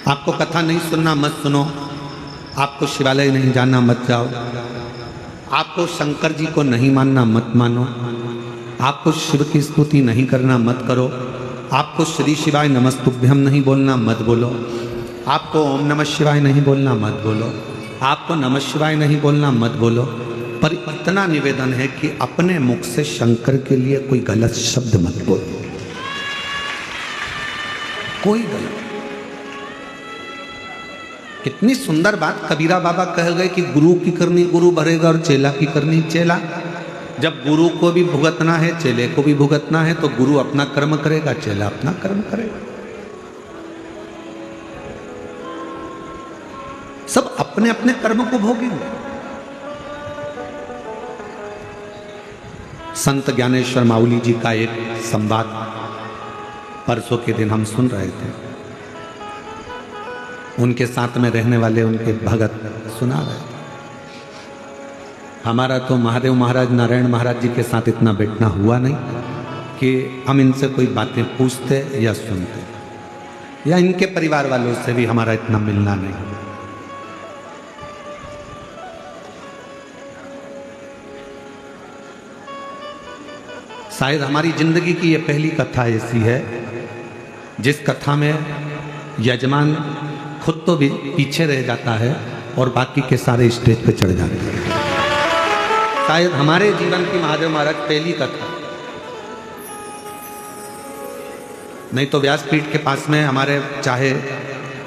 आपको कथा नहीं सुनना मत सुनो, आपको शिवालय नहीं जाना मत जाओ, आपको शंकर जी को नहीं मानना मत मानो, आपको शिव की स्तुति नहीं करना मत करो, आपको श्री शिवाय नमस्तुभ्यम नहीं बोलना मत बोलो, आपको ओम नमः शिवाय नहीं बोलना मत बोलो, आपको नमः शिवाय नहीं बोलना मत बोलो। पर इतना निवेदन है कि अपने मुख से शंकर के लिए कोई गलत शब्द मत बोलो, कोई गलत। कितनी सुंदर बात कबीरा बाबा कह गए कि गुरु की करनी गुरु भरेगा और चेला की करनी चेला। जब गुरु को भी भुगतना है, चेले को भी भुगतना है, तो गुरु अपना कर्म करेगा, चेला अपना कर्म करेगा। सब अपने अपने कर्म को भोगेंगे। संत ज्ञानेश्वर माउली जी का एक संवाद परसों के दिन हम सुन रहे थे। उनके साथ में रहने वाले उनके भगत सुना रहे थे। हमारा तो महादेव महाराज नारायण महाराज जी के साथ इतना बैठना हुआ नहीं कि हम इनसे कोई बातें पूछते या सुनते, या इनके परिवार वालों से भी हमारा इतना मिलना नहीं। शायद हमारी जिंदगी की ये पहली कथा ऐसी है जिस कथा में यजमान खुद तो भी पीछे रह जाता है और बाकी के सारे स्टेज पे चढ़ जाते हैं। शायद हमारे जीवन की महादेव महाराज पहली कथा। नहीं तो व्यासपीठ के पास में हमारे चाहे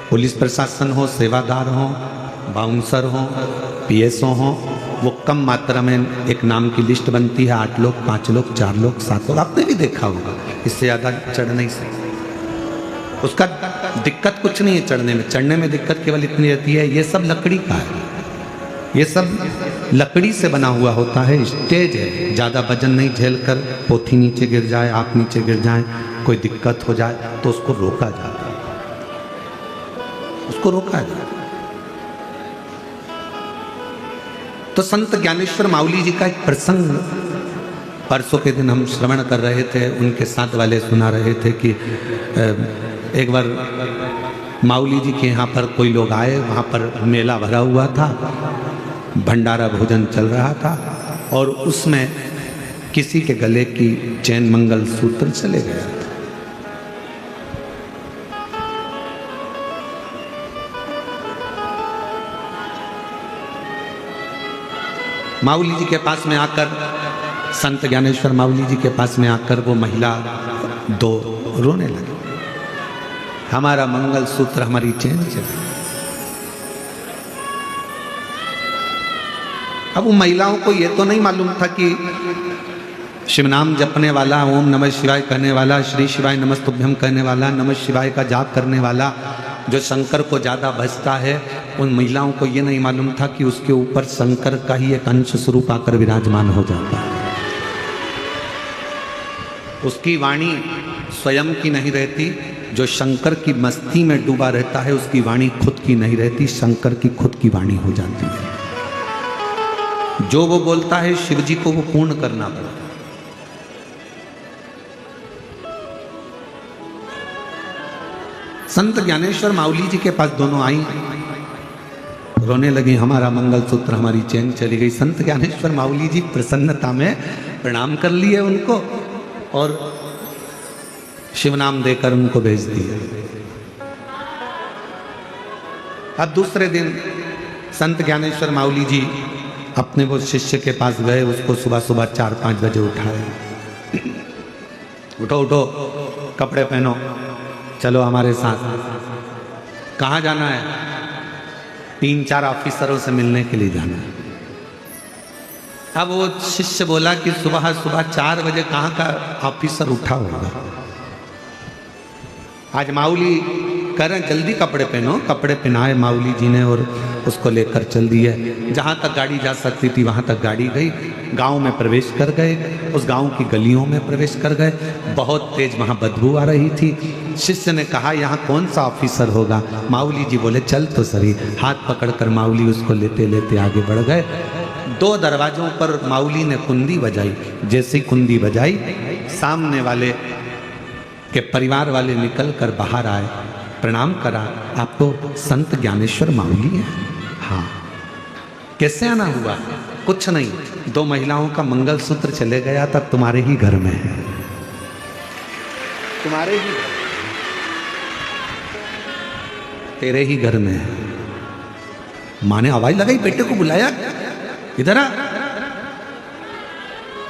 पुलिस प्रशासन हो, सेवादार हो, बाउंसर हो, पीएसओ हो, वो कम मात्रा में एक नाम की लिस्ट बनती है, 8 लोग, 5 लोग, 4 लोग, 7 लोग। आपने भी देखा होगा, इससे ज़्यादा चढ़ नहीं सकते। उसका दिक्कत कुछ नहीं है चढ़ने में, चढ़ने में दिक्कत केवल इतनी रहती है, ये सब लकड़ी का है, ये सब लकड़ी से बना हुआ होता है। स्टेज है, ज़्यादा वजन नहीं झेल कर पोथी नीचे गिर जाए, आप नीचे गिर जाए, कोई दिक्कत हो जाए तो उसको रोका जाता है, उसको रोका जाता है। तो संत ज्ञानेश्वर माउली जी का एक प्रसंग परसों के दिन हम श्रवण कर रहे थे, उनके साथ वाले सुना रहे थे कि एक बार माउली जी के यहाँ पर कोई लोग आए, वहाँ पर मेला भरा हुआ था, भंडारा भोजन चल रहा था, और उसमें किसी के गले की चैन मंगल सूत्र चले गया था। माउली जी के पास में आकर, संत ज्ञानेश्वर माउली जी के पास में आकर वो महिला 2 रोने लगी, हमारा मंगल सूत्र, हमारी चैन चली। अब उन महिलाओं को ये तो नहीं मालूम था कि शिव नाम जपने वाला, ओम नमः शिवाय कहने वाला, श्री शिवाय नमस्तुभ्यम कहने वाला, नमः शिवाय का जाप करने वाला, जो शंकर को ज़्यादा भजता है, उन महिलाओं को ये नहीं मालूम था कि उसके ऊपर शंकर का ही एक अंश स्वरूप आकर विराजमान हो जाता है। उसकी वाणी स्वयं की नहीं रहती, जो शंकर की मस्ती में डूबा रहता है उसकी वाणी खुद की नहीं रहती, शंकर की खुद की वाणी हो जाती है। जो वो बोलता है शिव जी को वो पूर्ण करना पड़ता है। संत ज्ञानेश्वर माउली जी के पास दोनों आई, रोने लगी, हमारा मंगलसूत्र, हमारी चैन चली गई। संत ज्ञानेश्वर माउली जी प्रसन्नता में प्रणाम कर लिए उनको और शिव नाम देकर उनको भेज दिया। अब दूसरे दिन संत ज्ञानेश्वर माउली जी अपने वो शिष्य के पास गए, उसको सुबह सुबह 4-5 बजे उठाए, उठो उठो, कपड़े पहनो, चलो हमारे साथ। कहाँ जाना है? 3-4 ऑफिसरों से मिलने के लिए जाना है। अब वो शिष्य बोला कि सुबह सुबह 4 बजे कहाँ का ऑफिसर उठा होगा। आज माउली कह रहे हैं जल्दी कपड़े पहनो, कपड़े पहनाए माउली जी ने और उसको लेकर चल दिए। जहाँ तक गाड़ी जा सकती थी वहाँ तक गाड़ी गई, गांव में प्रवेश कर गए, उस गांव की गलियों में प्रवेश कर गए। बहुत तेज वहाँ बदबू आ रही थी। शिष्य ने कहा यहाँ कौन सा ऑफिसर होगा? माउली जी बोले चल तो सही। हाथ पकड़कर माउली उसको लेते लेते आगे बढ़ गए। 2 दरवाजों पर माउली ने कुंडी बजाई। जैसी कुंडी बजाई, सामने वाले के परिवार वाले निकल कर बाहर आए प्रणाम करा, आप तो संत ज्ञानेश्वर माउली हैं। हाँ, कैसे आना हुआ? कुछ नहीं, 2 महिलाओं का मंगलसूत्र चले गया था, तुम्हारे ही घर में है, तुम्हारे ही, तेरे ही घर में है। माँ ने आवाज लगाई, बेटे को बुलाया, इधर आ,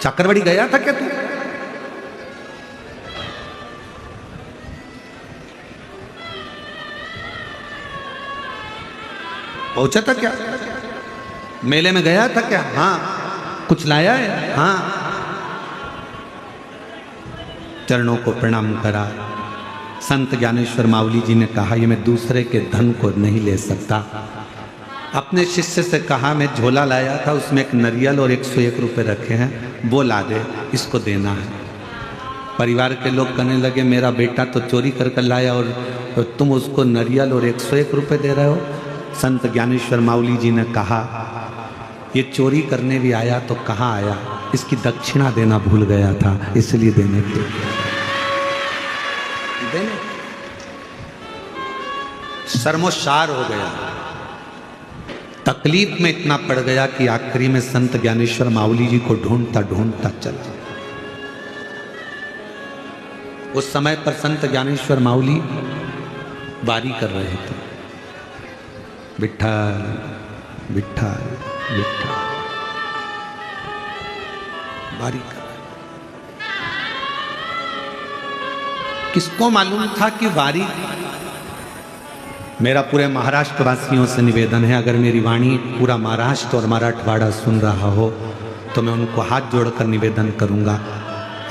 चक्रवड़ी गया था क्या तू? पहुंचा था क्या? मेले में गया था क्या? हाँ। कुछ लाया है? हाँ। चरणों को प्रणाम करा। संत ज्ञानेश्वर माउली जी ने कहा, ये मैं दूसरे के धन को नहीं ले सकता। अपने शिष्य से कहा, मैं झोला लाया था, उसमें एक नरियल और 101 रुपये रखे हैं, वो ला दे, इसको देना है। परिवार के लोग कहने लगे, मेरा बेटा तो चोरी कर कर लाया और तुम उसको नरियल और 101 रुपये दे रहे हो। संत ज्ञानेश्वर माउली जी ने कहा, ये चोरी करने भी आया तो कहाँ आया, इसकी दक्षिणा देना भूल गया था, इसलिए देने के शर्मोशार हो गया, तकलीफ में इतना पड़ गया कि आखिरी में संत ज्ञानेश्वर माउली जी को ढूंढता ढूंढता चला। उस समय पर संत ज्ञानेश्वर माउली वारी कर रहे थे, विठ्ठल विठ्ठल विठ्ठल, वारी कर रहे। किसको मालूम था कि वारी, मेरा पूरे महाराष्ट्र वासियों से निवेदन है, अगर मेरी वाणी पूरा महाराष्ट्र और मराठवाड़ा सुन रहा हो तो मैं उनको हाथ जोड़कर निवेदन करूंगा,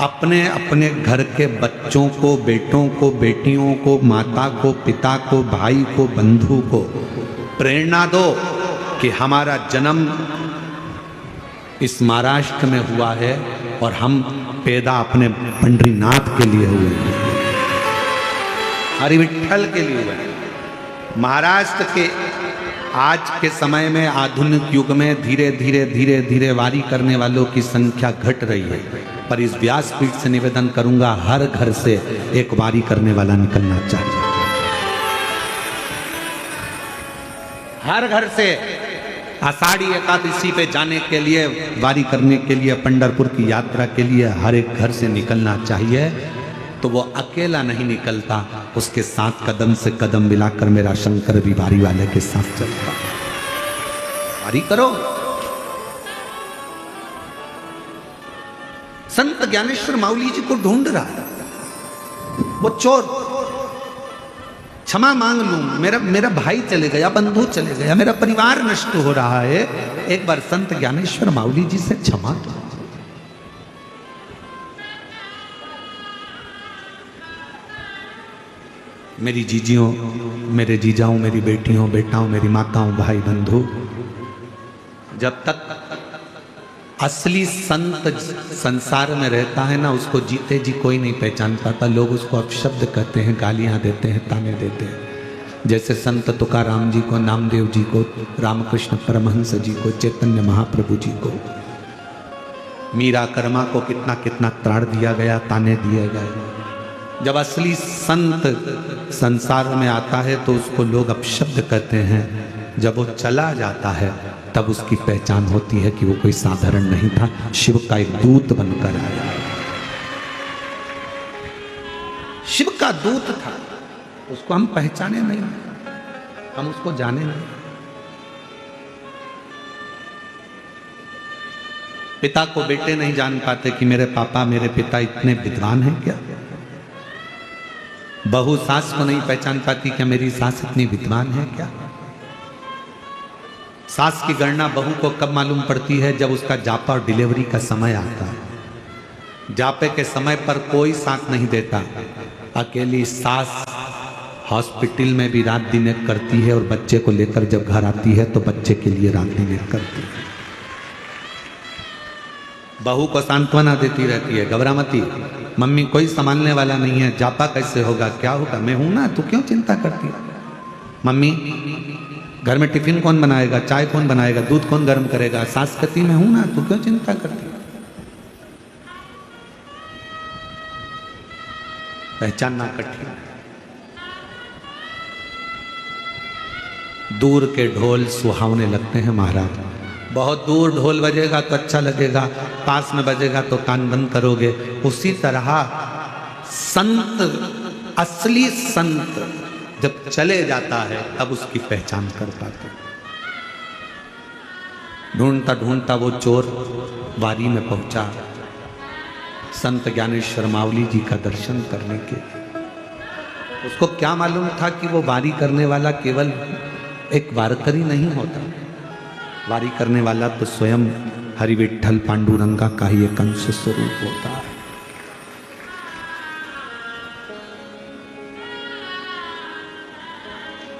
अपने अपने घर के बच्चों को, बेटों को, बेटियों को, माता को, पिता को, भाई को, बंधु को प्रेरणा दो कि हमारा जन्म इस महाराष्ट्र में हुआ है और हम पैदा अपने पंडरीनाथ के लिए हुए हैं, हरि विठ्ठल के लिए हुए हैं। महाराष्ट्र के आज के समय में, आधुनिक युग में धीरे धीरे धीरे धीरे वारी करने वालों की संख्या घट रही है, पर इस व्यासपीठ से निवेदन करूंगा, हर घर से एक वारी करने वाला निकलना चाहिए। हर घर से आषाढ़ी एकादशी पे जाने के लिए, वारी करने के लिए, पंढरपुर की यात्रा के लिए हर एक घर से निकलना चाहिए। तो वो अकेला नहीं निकलता, उसके साथ कदम से कदम मिलाकर मेरा शंकर भी वारी वाले के साथ चलता। वारी करो। संत ज्ञानेश्वर माउली जी को ढूंढ रहा है, वो चोर, क्षमा मांग लूं, मेरा भाई चले गया, बंधु चले गया, मेरा परिवार नष्ट हो रहा है, एक बार संत ज्ञानेश्वर माउली जी से क्षमा दो। मेरी जीजियों, मेरे जीजाओं, मेरी बेटियों, बेटाओं, मेरी माताओं, भाई बंधु, जब तक असली संत संसार में रहता है ना, उसको जीते जी कोई नहीं पहचान पाता। लोग उसको अपशब्द कहते हैं, गालियां देते हैं, ताने देते हैं। जैसे संत तुकाराम जी को, नामदेव जी को, रामकृष्ण परमहंस जी को, चैतन्य महाप्रभु जी को, मीरा कर्मा को कितना कितना त्राण दिया गया, ताने दिए गए। जब असली संत संसार में आता है तो उसको लोग अपशब्द कहते हैं। जब वो चला जाता है तब उसकी पहचान होती है कि वो कोई साधारण नहीं था, शिव का एक दूत बनकर आया। शिव का दूत था, उसको हम पहचाने नहीं, हम उसको जाने नहीं। पिता को बेटे नहीं जान पाते कि मेरे पापा, मेरे पिता इतने विद्वान हैं क्या। बहू सास को नहीं पहचान पाती क्या मेरी सास इतनी विद्वान है क्या। सास की गणना बहू को कब मालूम पड़ती है, जब उसका जापा और डिलीवरी का समय आता है। जापे के समय पर कोई साथ नहीं देता, अकेली सास हॉस्पिटल में भी रात दिन एक करती है और बच्चे को लेकर जब घर आती है तो बच्चे के लिए रात दिन एक करती है। बहू को सांत्वना देती रहती है, घबरा मती, मम्मी कोई संभालने वाला नहीं है, जापा कैसे होगा, क्या होगा, मैं हूं ना, तू क्यों चिंता करती है। मम्मी घर में टिफिन कौन बनाएगा, चाय कौन बनाएगा, दूध कौन गर्म करेगा। सास कहती मैं हूं ना, तू क्यों चिंता करती है। पहचानना कठिन। दूर के ढोल सुहावने लगते हैं महाराज। बहुत दूर ढोल बजेगा तो अच्छा लगेगा, पास में बजेगा तो कान बंद करोगे। उसी तरह संत, असली संत जब चले जाता है तब उसकी पहचान कर पाते। ढूंढता ढूंढता वो चोर वारी में पहुंचा संत ज्ञानेश्वर मावली जी का दर्शन करने के। उसको क्या मालूम था कि वो वारी करने वाला केवल एक वारकरी नहीं होता, वारी करने वाला तो स्वयं हरि विठ्ठल पांडुरंगा का ही एक अंश स्वरूप होता है।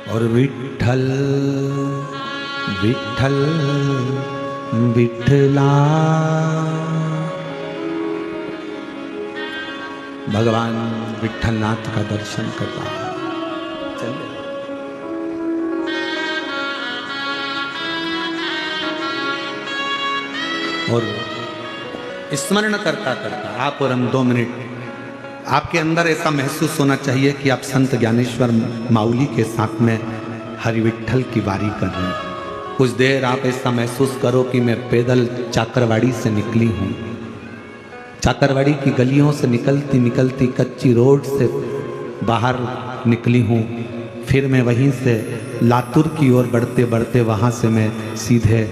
और विठ्ठल विठ्ठल विठ्ठला, भगवान विठ्ठलनाथ का दर्शन करता है। चलिए और स्मरण करता करता आप और हम 2 मिनट, आपके अंदर ऐसा महसूस होना चाहिए कि आप संत ज्ञानेश्वर मावली के साथ में हरि विठ्ठल की वारी कर रहे हैं। कुछ देर आप ऐसा महसूस करो कि मैं पैदल चाकरवाड़ी से निकली हूँ। चाकरवाड़ी की गलियों से निकलती निकलती कच्ची रोड से बाहर निकली हूँ। फिर मैं वहीं से लातूर की ओर बढ़ते बढ़ते वहाँ से मैं सीधे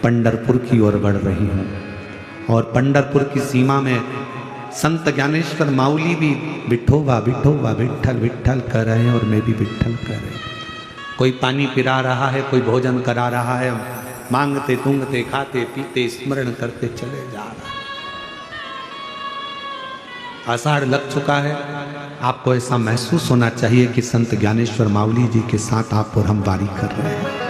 पंढरपुर की ओर बढ़ रही हूँ। और पंढरपुर की सीमा में संत ज्ञानेश्वर मावली भी विठोबा विठोबा विठ्ठल विठ्ठल कर रहे हैं और मैं भी विठ्ठल कर रहे हैं। कोई पानी पिला रहा है, कोई भोजन करा रहा है, मांगते तूंगते खाते पीते स्मरण करते चले जा रहा है। आषाढ़ लग चुका है, आपको ऐसा महसूस होना चाहिए कि संत ज्ञानेश्वर मावली जी के साथ आप और हम वारी कर रहे हैं।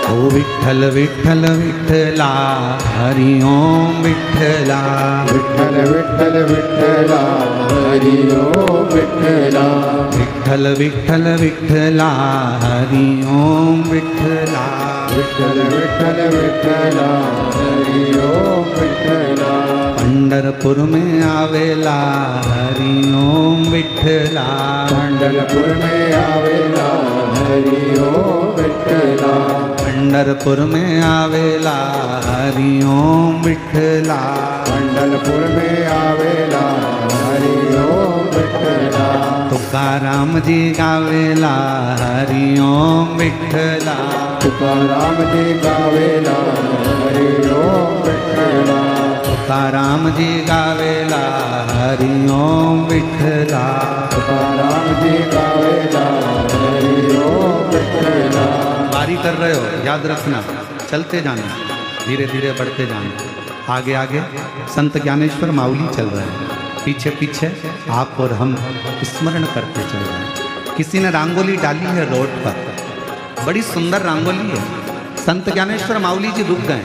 ओ विठ्ठल विठ्ठल विठ्ठला हरि ओम विठ्ठला, विठ्ठल विठ्ठल विठ्ठला हरि ओम विठ्ठला, विठ्ठल विठ्ठल विठ्ठला हरि ओम विठ्ठला, विठ्ठल विठ्ठल विठ्ठला हरि ओम विठ्ठला, पंढरपुर में आवेला हरि ओम विठ्ठला, पंढरपुर में आवेला हरि ओम विठ्ठला, पंढरपुर में आवेला हरि ओम विठ्ठला, पंढरपुर में आवेला हरि ओम विठ्ठला, तुकाराम जी गावेला हरि ओम विठ्ठला, तुकाराम जी गावेला हरि ओम विठ्ठला, तुकाराम जी गावेला हरि ओम विठ्ठला, तुकाराम जी गावेला हरि ओम विठ्ठला। वारी कर रहे हो, याद रखना, चलते जाना, धीरे धीरे बढ़ते जाना। आगे आगे संत ज्ञानेश्वर मावली चल रहे हैं, पीछे पीछे आप और हम स्मरण करते चल रहे हैं। किसी ने रंगोली डाली है रोड पर, बड़ी सुंदर रंगोली है। संत ज्ञानेश्वर मावली जी रुक गए,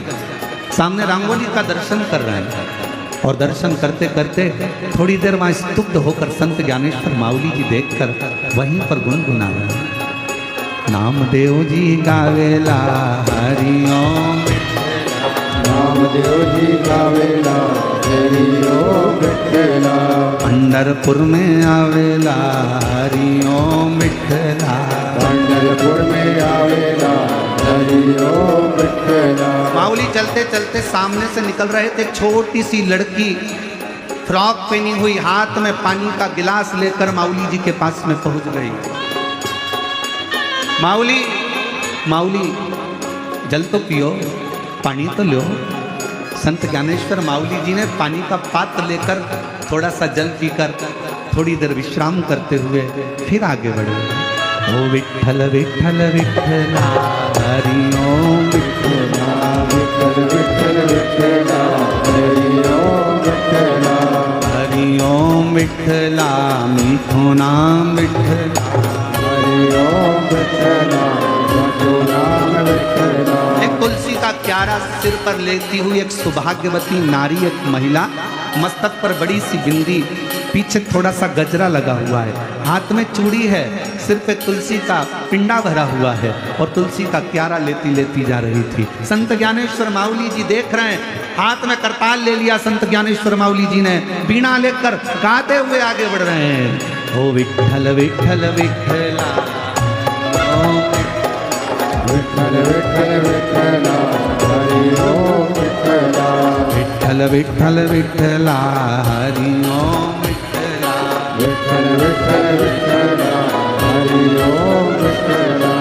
सामने रंगोली का दर्शन कर रहे हैं और दर्शन करते करते थोड़ी देर वहाँ स्तुब्ध होकर संत ज्ञानेश्वर मावली जी देखकर वहीं पर गुनगुना रहे हैं। नामदेव जी गावेला हरि ओम, नामदेव जी गावेला हरि ओम विठ्ठला, पंढरपुर में आवेला हरि ओम विठ्ठला, पंढरपुर में आवेला हरि ओम विठ्ठला। मावली चलते चलते सामने से निकल रहे थे। एक छोटी सी लड़की फ्रॉक पहनी हुई, हाथ में पानी का गिलास लेकर मावली जी के पास में पहुंच गई। मावली मावली जल तो पियो, पानी तो लो। संत ज्ञानेश्वर मावली जी ने पानी का पात्र लेकर थोड़ा सा जल पीकर थोड़ी देर विश्राम करते हुए फिर आगे बढ़े। ओ विठ्ठल विठ्ठल विठ्ठला हरि ओम विठ्ठला, विठ्ठल विठ्ठल विठ्ठला हरि ओम विठ्ठला, हरि ओम विठ्ठला मीठो नाम विठ्ठला, हरि ओम विठ्ठला मीठो नाम विठ्ठला। एक तुलसी का क्यारा सिर पर लेती हुई एक सौभाग्यवती नारी, एक महिला, मस्तक पर बड़ी सी बिंदी, पीछे थोड़ा सा गजरा लगा हुआ है, हाथ में चूड़ी है, सिर पे तुलसी का पिंडा भरा हुआ है और तुलसी का क्यारा लेती लेती जा रही थी। संत ज्ञानेश्वर माउली जी देख रहे हैं, हाथ में करताल ले लिया संत ज्ञानेश्वर माउली जी ने, बीणा लेकर गाते हुए आगे बढ़ रहे हैं। ओ विठ्ठल विठ्ठल विठ्ठला, विठ्ठल विठ्ठल विठ्ठला, हरि ओम विठ्ठला, विठ्ठल विठ्ठल विठ्ठला, हरि ओम विठ्ठला, विठ्ठल विठ्ठल विठ्ठला, हरि ओम विठ्ठला,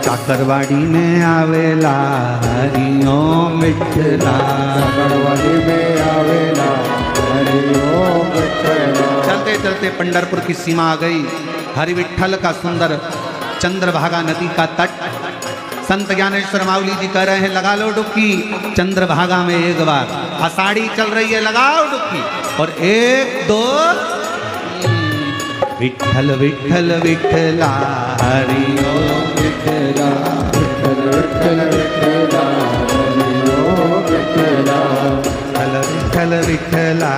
चाकरवाड़ी में आवेला, हरि ओम विठ्ठला, चाकरवाड़ी में आवेला, हरि ओम विठ्ठला। चलते चलते पंढरपुर की सीमा आ गई। हरि विठ्ठल का सुंदर चंद्रभागा नदी का तट। संत ज्ञानेश्वर माउली जी कह रहे हैं लगा लो डुबकी चंद्रभागा में एक बार, आषाढ़ी चल रही है, लगाओ डुबकी, और 1 2 विठ्ठल विठ्ठल विठ्ठला, हरि ओम विठ्ठला, विठ्ठल विठ्ठल विठ्ठला, हरि ओम विठ्ठला, विठ्ठल विठ्ठला,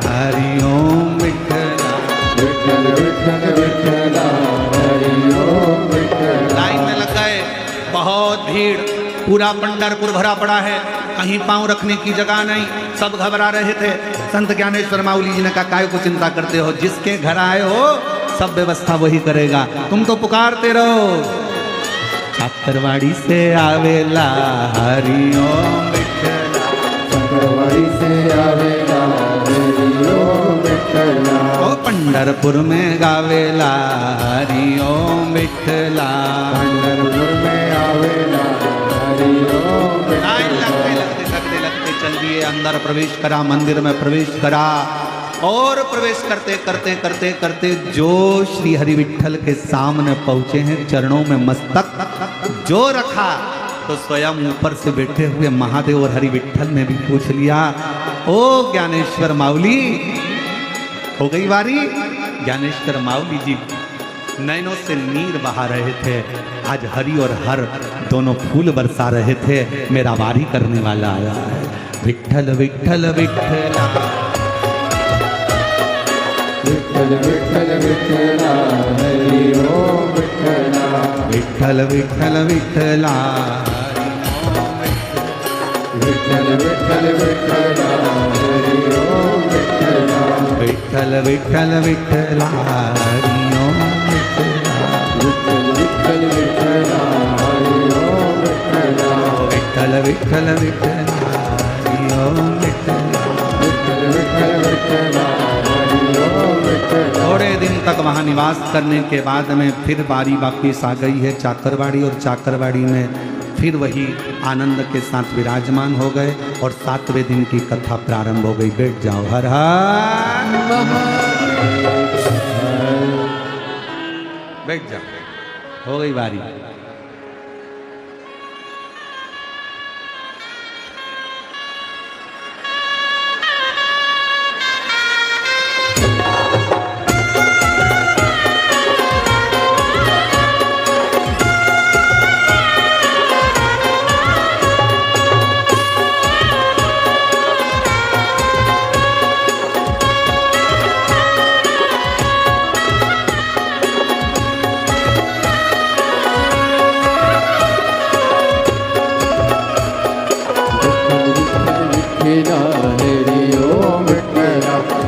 हरि ओम विठ्ठला। विठ्ठल विठ्ठल विठ्ठला, हरि ओम विठ्ठला। लाइन में लग गए, बहुत भीड़, पूरा पंढरपुर भरा पड़ा है, कहीं पांव रखने की जगह नहीं, सब घबरा रहे थे। संत ज्ञानेश्वर माउली जी ने कहा काय को चिंता करते हो, जिसके घर आए हो सब व्यवस्था वही करेगा, तुम तो पुकारते रहो। चाकरवाड़ी से आवेला, हरि ओम विठ्ठला, चाकरवाड़ी से आवेला, हरि ओम विठ्ठला, ओ पंढरपुर में गावेला, हरि ओम विठ्ठला। पंढरपुर में आवेला, हरि ओम लाइन विठ्ठला। लगते लगते चल दिए, अंदर प्रवेश करा, मंदिर में प्रवेश करा, और प्रवेश करते करते करते करते जो श्री हरि विठ्ठल के सामने पहुंचे हैं, चरणों में मस्तक जो रखा, तो स्वयं ऊपर से बैठे हुए महादेव और हरि विठ्ठल ने भी पूछ लिया, ओ ज्ञानेश्वर माउली हो गई बारी। ज्ञानेश्वर माउली जी नैनों से नीर बहा रहे थे, आज हरि और हर दोनों फूल बरसा रहे थे, मेरा वारी करने वाला आया है। विठ्ठल विठ्ठल विठ्ठला, विठ्ठल विठ्ठल विठ्ठला, हरि ओम विठ्ठला, विठ्ठल विठ्ठल विठ्ठला, विठ्ठल विठ्ठल विठ्ठला, हरि ओम विठ्ठला, विठ्ठल विठ्ठल विठ्ठला, हरि ओम विठ्ठला, विठ्ठल विठ्ठल विठ्ठला, हरि ओम विठ्ठला, विठ्ठल विठ्ठल विठ्ठला, हरि ओम विठ्ठला। विठ्ठल विठ्ठल विठ्ठला, हरि ओम विठ्ठला। थोड़े दिन तक वहाँ निवास करने के बाद में फिर बारी वापिस आ गई है चाकरवाड़ी, और चाकरवाड़ी में फिर वही आनंद के साथ विराजमान हो गए, और 7वें दिन की कथा प्रारंभ हो गई। बैठ जाओ, हर हर बैठ जाओ, हो गई बारी।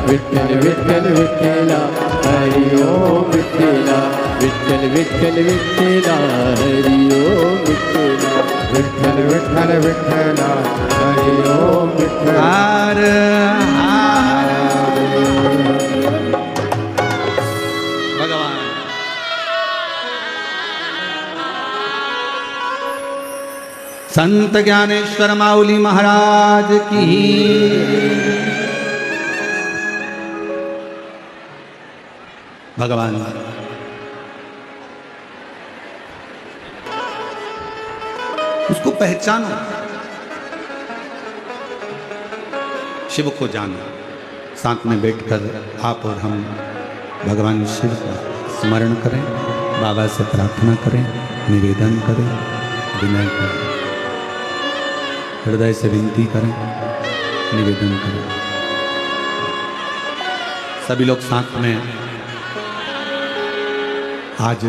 विठ्ठल विठ्ठल विठ्ठला, हरि ओम विठ्ठला, विठ्ठल विठ्ठल विठ्ठला, हरि ओम विठ्ठला, विठ्ठल विठ्ठल विठ्ठला, हरि ओम विठ्ठला। हर हर भगवान। संत ज्ञानेश्वर माउली महाराज की भगवान। उसको पहचानो, शिव को जानो। साथ में बैठकर आप और हम भगवान शिव का स्मरण करें, बाबा से प्रार्थना करें, निवेदन करें, विनय करें, हृदय से विनती करें, निवेदन करें। सभी लोग साथ में आज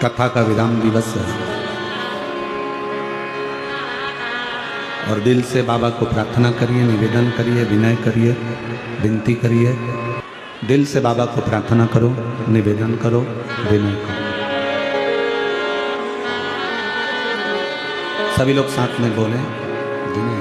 कथा का विराम दिवस है और दिल से बाबा को प्रार्थना करिए, निवेदन करिए, विनय करिए, विनती करिए। दिल से बाबा को प्रार्थना करो, निवेदन करो, विनय करो। सभी लोग साथ में बोलें, विनय।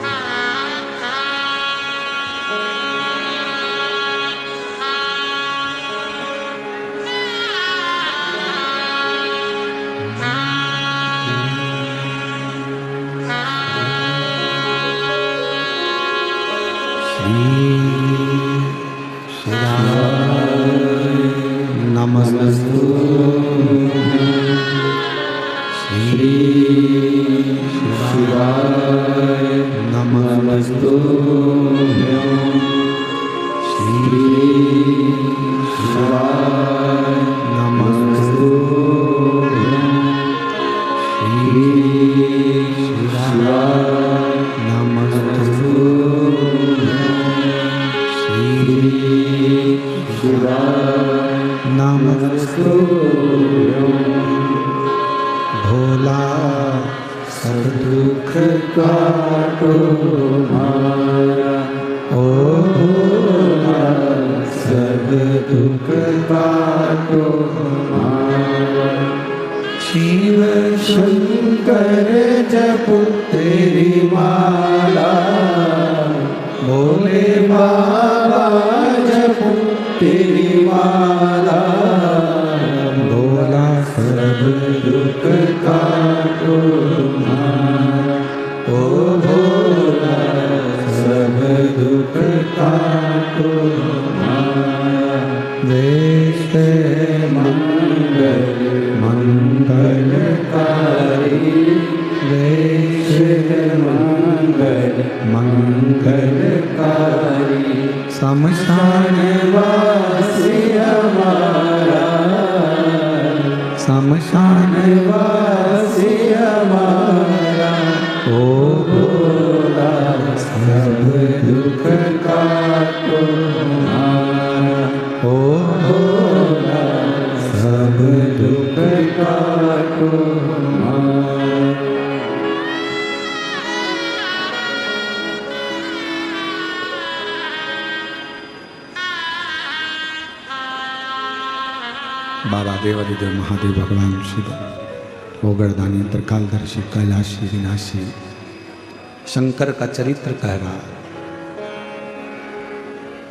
भोला सब दुख काटो मारा, ओ भोला सब दुख काटो मारा। शिव शंकर जपो तेरी माला, भोले बाबा जपो तेरी माला। भोला सब दुख काटो मारा, ओ भोला सब दुख काटो मारा। वेश मंगल मंगलकारी, वेश मंगल मंगलकारी। शमशान वासी हमारा, शमशान वासी हमारा। ओ भोला सब दुख काटो मारा, ओ भोला सब दुख काटो मारा। बाबा देवादिदेव महादेव भगवान शिव ओगरदानी त्रिकालदर्शी कैलाशी विनाशी शंकर का चरित्र कह रहा।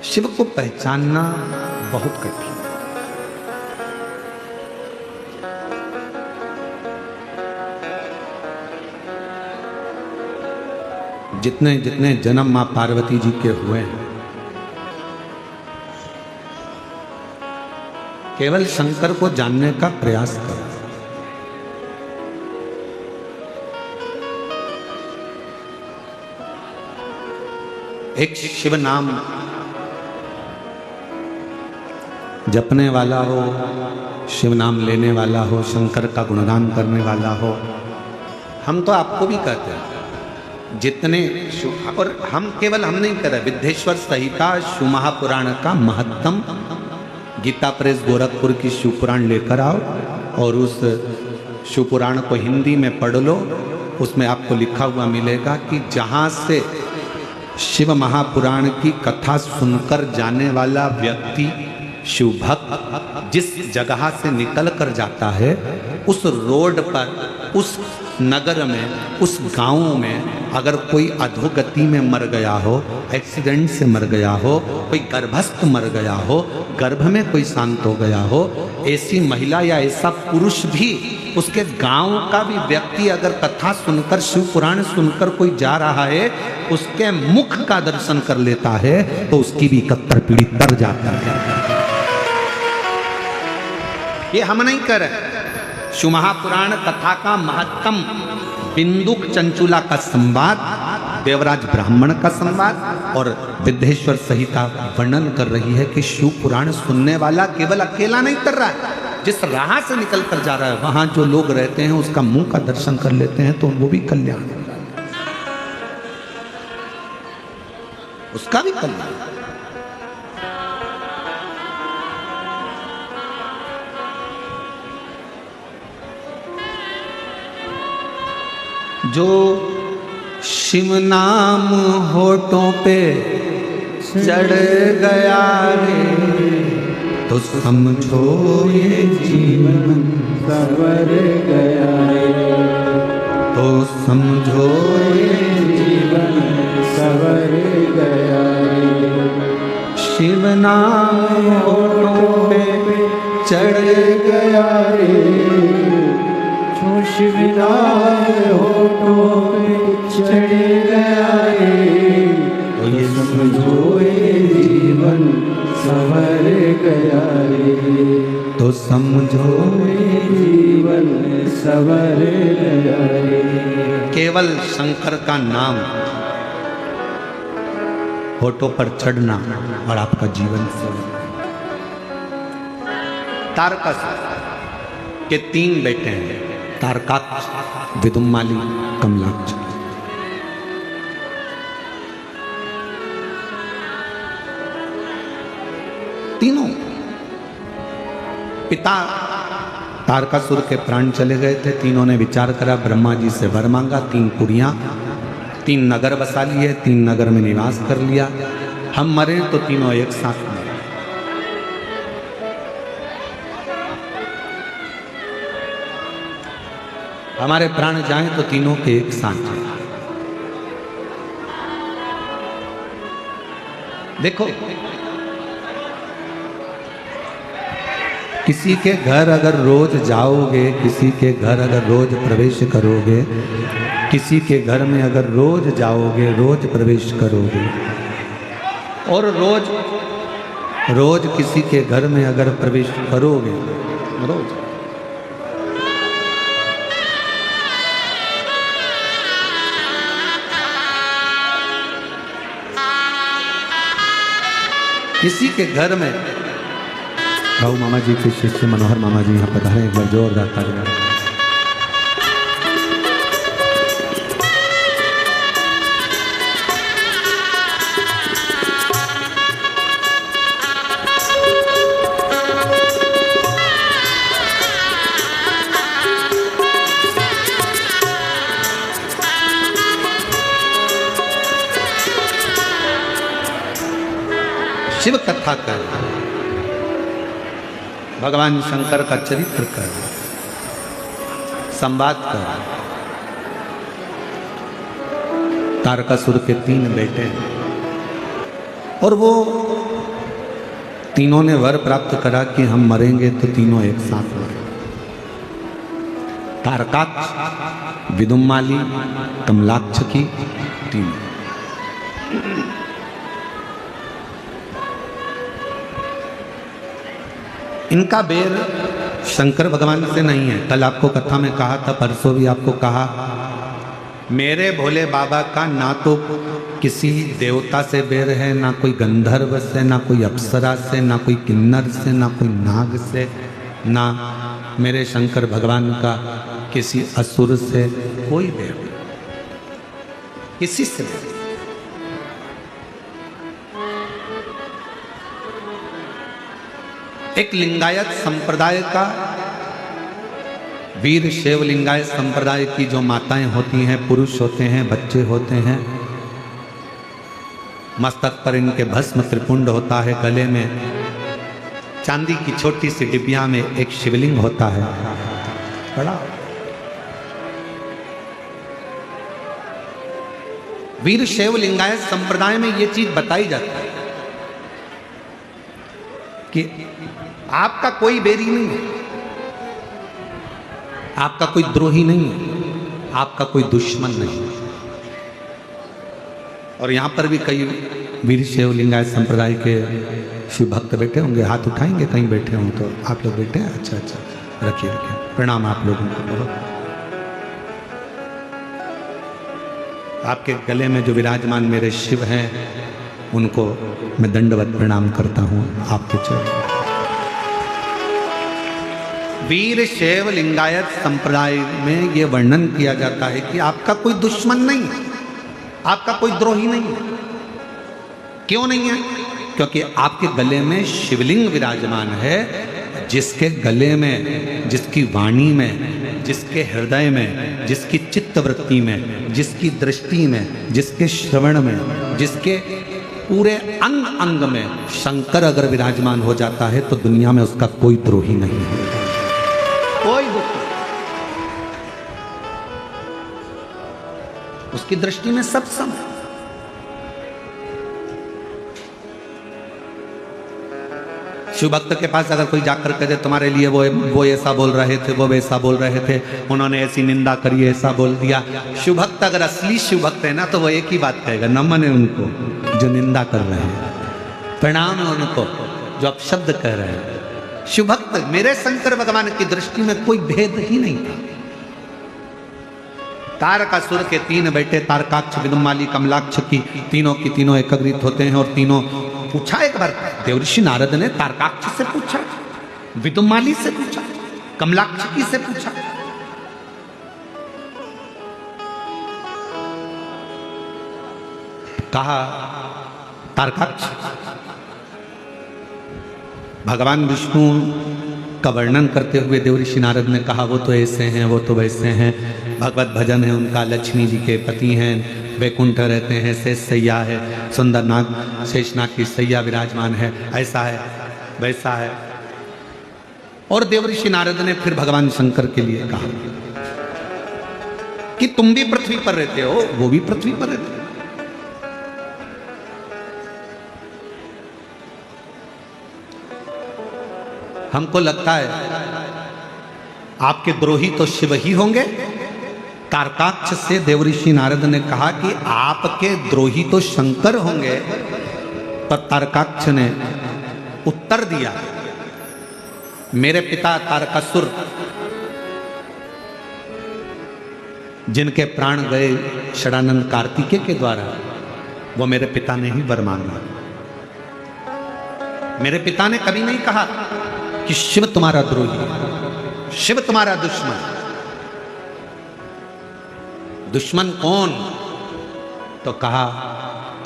शिव को पहचानना बहुत कठिन है। जितने जितने जन्म मां पार्वती जी के हुए हैं, केवल शंकर को जानने का प्रयास करो। एक शिव नाम जपने वाला हो, शिव नाम लेने वाला हो, शंकर का गुणगान करने वाला हो। हम तो आपको भी कहते हैं जितने और हम नहीं कर रहे। विद्येश्वर संहिता शिव महापुराण का महत्तम गीता प्रेस गोरखपुर की शिवपुराण लेकर आओ और उस शिवपुराण को हिंदी में पढ़ लो। उसमें आपको लिखा हुआ मिलेगा कि जहाँ से शिव महापुराण की कथा सुनकर जाने वाला व्यक्ति शिव भक्त जिस जगह से निकल कर जाता है, उस रोड पर, उस नगर में, उस गांव में अगर कोई अधोगति में मर गया हो, एक्सीडेंट से मर गया हो, कोई गर्भस्थ मर गया हो, गर्भ में कोई शांत हो गया हो, ऐसी महिला या ऐसा पुरुष भी, उसके गांव का भी व्यक्ति अगर कथा सुनकर, शिव पुराण सुनकर कोई जा रहा है, उसके मुख का दर्शन कर लेता है तो उसकी भी 71 पीढ़ी तर जाता है। ये हम नहीं कर रहे। शिव महापुराण कथा का महत्तम बिंदुक चंचुला का संवाद, देवराज ब्राह्मण का संवाद और विद्येश्वर संहिता वर्णन कर रही है कि शिव पुराण सुनने वाला केवल अकेला नहीं कर रहा है, जिस राह से निकल कर जा रहा है वहां जो लोग रहते हैं उसका मुंह का दर्शन कर लेते हैं तो वो भी कल्याण, उसका भी कल्याण। जो शिव नाम होठों पे चढ़ गया रे, तो समझो ये जीवन सवर गया रे, तो समझो ये जीवन सवर गया रे। शिव नाम होठों पे चढ़ गया रे, जो शिव नाम होठों पे चढ़ गया रे, तो ये समझो ये जीवन सवर गया रे, तो समझो ये जीवन सवर गया रे। केवल शंकर का नाम होठों पर चढ़ना और आपका जीवन सवर। तारकास के 3 बेटे हैं, तारकाक्ष, विदुम्माली, कमलाक्ष। तीनों पिता तारकासुर के प्राण चले गए थे। तीनों ने विचार करा, ब्रह्मा जी से वर मांगा, 3 कुड़ियां, 3 नगर बसा लिए, 3 नगर में निवास कर लिया। हम मरे तो तीनों एक साथ मरे। हमारे प्राण जाएं तो तीनों के एक साथ जाएं। देखो, किसी के घर अगर रोज जाओगे, किसी के घर अगर रोज प्रवेश करोगे, किसी के घर में अगर रोज जाओगे, रोज प्रवेश करोगे, और रोज किसी के घर में अगर प्रवेश करोगे, रोज, किसी के घर में, भाऊ मामा जी के शिष्य मनोहर मामा जी यहाँ पधारे, एक बार जोरदार तालियां। शिव कथा कर, भगवान शंकर का चरित्र कर, संवाद कर। तारकासुर के 3 बेटे हैं और वो तीनों ने वर प्राप्त करा कि हम मरेंगे तो तीनों एक साथ मरेंगे। तारकाक्ष, विदुम्माली, कमलाक्ष की 3। इनका बेर शंकर भगवान से नहीं है। कल आपको कथा में कहा था, परसों भी आपको कहा, मेरे भोले बाबा का ना तो किसी देवता से बेर है, ना कोई गंधर्व से, ना कोई अप्सरा से, ना कोई किन्नर से, ना कोई नाग से, ना मेरे शंकर भगवान का किसी असुर से कोई बेर नहीं, किसी से बेर। एक लिंगायत संप्रदाय का, वीर शैव लिंगायत संप्रदाय की जो माताएं होती हैं, पुरुष होते हैं, बच्चे होते हैं, मस्तक पर इनके भस्म त्रिपुंड होता है, गले में चांदी की छोटी सी डिबिया में एक शिवलिंग होता है बड़ा। वीर शैव लिंगायत संप्रदाय में ये चीज बताई जाती है कि आपका कोई बैरी नहीं है, आपका कोई द्रोही नहीं है, आपका कोई दुश्मन नहीं है। और यहां पर भी कई वीर शैव लिंगायत संप्रदाय के शिव भक्त बैठे होंगे, हाथ उठाएंगे, कहीं बैठे हों तो। आप लोग बैठे हैं? अच्छा अच्छा, रखिए रखिए, प्रणाम आप लोगों को बहुत। आपके गले में जो विराजमान मेरे शिव हैं, उनको मैं दंडवत प्रणाम करता हूं आपके चरणों। वीर शैव लिंगायत संप्रदाय में यह वर्णन किया जाता है कि आपका कोई दुश्मन नहीं है, आपका कोई द्रोही नहीं है। क्यों नहीं है? क्योंकि आपके गले में शिवलिंग विराजमान है, जिसके गले में, जिसकी वाणी में, जिसके हृदय में, जिसकी चित्तवृत्ति में, जिसकी दृष्टि में, जिसके श्रवण में, जिसके पूरे अंग अंग में शंकर अगर विराजमान हो जाता है तो दुनिया में उसका कोई द्रोही नहीं है, कोई दुख। उसकी दृष्टि में सब सम है। शिव भक्त के पास अगर कोई जाकर कह दे तुम्हारे लिए वो ऐसा बोल रहे थे, वो वैसा बोल रहे थे, उन्होंने ऐसी निंदा करी, ऐसा बोल दिया। शिव भक्त अगर असली शिव भक्त है ना तो वो एक ही बात कहेगा, नमन है उनको जो निंदा कर रहे हैं, प्रणाम है उनको जो अपशब्द कह रहे हैं। शिव भक्त मेरे शंकर भगवान की दृष्टि में कोई भेद ही नहीं था। तारकासुर के 3 बेटे तारकाक्ष, विदुमाली, कमलाक्ष की तीनों एकत्रित होते हैं और तीनों पूछा। एक बार देवऋषि नारद ने तारकाक्ष से पूछा, विदुमाली से पूछा, कमलाक्षकी से पूछा। कहा तारकाक्ष, भगवान विष्णु का वर्णन करते हुए देवऋषि नारद ने कहा वो तो ऐसे हैं, वो तो वैसे हैं, भगवत भजन है उनका, लक्ष्मी जी के पति हैं, वैकुंठ रहते हैं, शेष सैया है, सुंदर नाग शेषनाग की सैया विराजमान है, ऐसा है वैसा है। और देवऋषि नारद ने फिर भगवान शंकर के लिए कहा कि तुम भी पृथ्वी पर रहते हो, वो भी पृथ्वी पर रहते हो। हमको लगता है आपके द्रोही तो शिव ही होंगे। तारकाक्ष से देवऋषि नारद ने कहा कि आपके द्रोही तो शंकर होंगे। पर तारकाक्ष ने उत्तर दिया, मेरे पिता तारकासुर जिनके प्राण गए षडानंद कार्तिकेय के द्वारा, वो मेरे पिता ने ही वर मांगा। मेरे पिता ने कभी नहीं कहा कि शिव तुम्हारा द्रोही, शिव तुम्हारा दुश्मन। दुश्मन कौन? तो कहा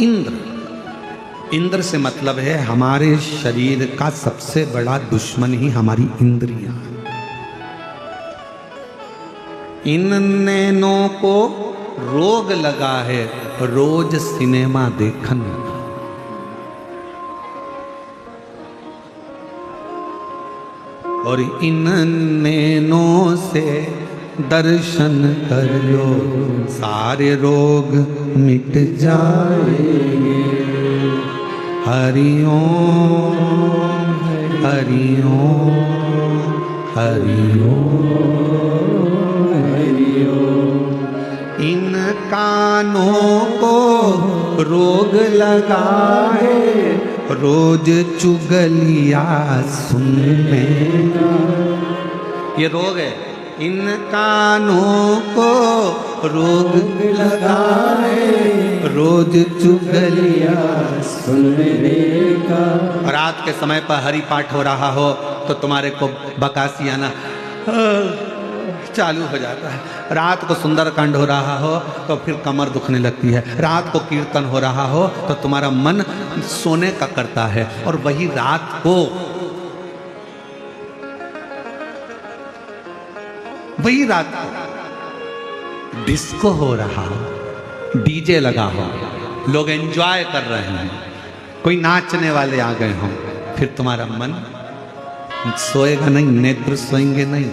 इंद्र। इंद्र से मतलब है हमारे शरीर का सबसे बड़ा दुश्मन ही हमारी इंद्रियां। इन नैनों को रोग लगा है रोज सिनेमा देखन। और इन नैनों से दर्शन कर लो सारे रोग मिट जाएंगे। हरि ओम हरि ओम हरि ओम हरि ओम। इन कानों को रोग लगा है रोज चुगलिया सुनने का। ये रोग है, इन कानों को रोग लगा है रोज चुगलिया सुनने का। रात के समय पर हरि पाठ हो रहा हो तो तुम्हारे को बकासी आना चालू हो जाता है। रात को सुंदरकांड हो रहा हो तो फिर कमर दुखने लगती है। रात को कीर्तन हो रहा हो तो तुम्हारा मन सोने का करता है। और वही रात को डिस्को हो रहा हो, डीजे लगा हो, लोग एंजॉय कर रहे हैं, कोई नाचने वाले आ गए हों, फिर तुम्हारा मन सोएगा नहीं, नेत्र सोएंगे नहीं।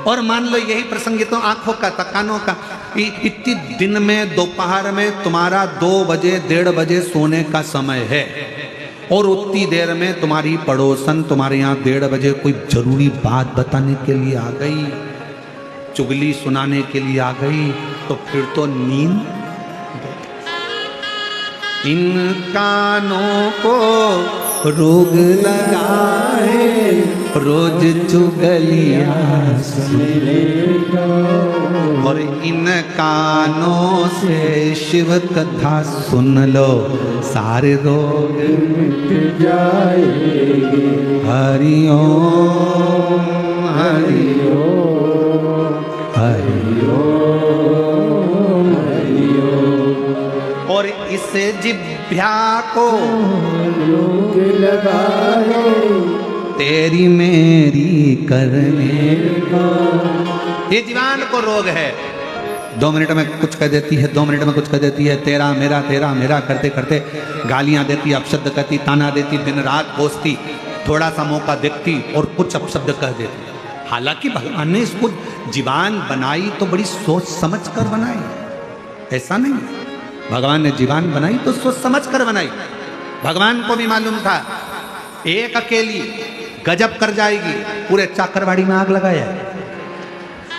और मान लो यही प्रसंग तो आंखों का था, कानों का, इतनी दिन में दोपहर में तुम्हारा 2 बजे 1:30 बजे सोने का समय है और उतनी देर में तुम्हारी पड़ोसन तुम्हारे यहाँ 1:30 बजे कोई जरूरी बात बताने के लिए आ गई, चुगली सुनाने के लिए आ गई, तो फिर तो नींद। इन कानों को रोग लगा है रोज चुगलिया सुनने का। और इन कानों से शिव कथा सुन लो सारे रोग मिट जाएंगे। हरि ओम हरि ओम हरि ओम हरि ओम। और इस जिभ्या को रोग लगा है तेरी मेरी करने का। ये जीवान को रोग है, 2 मिनट में कुछ कह देती है, 2 मिनट में कुछ कह देती है, तेरा मेरा करते करते गालियां देती, अपशब्द कहती, ताना देती, दिन रात कोसती, थोड़ा सा मौका देखती और कुछ अपशब्द कह देती। हालांकि भगवान ने इसको जीवान बनाई तो बड़ी सोच समझ कर बनाई, ऐसा नहीं। भगवान ने जीवान बनाई तो सोच समझ कर बनाई। भगवान को भी मालूम था एक अकेली गजब कर जाएगी, पूरे चाकरवाड़ी में आग लगाया।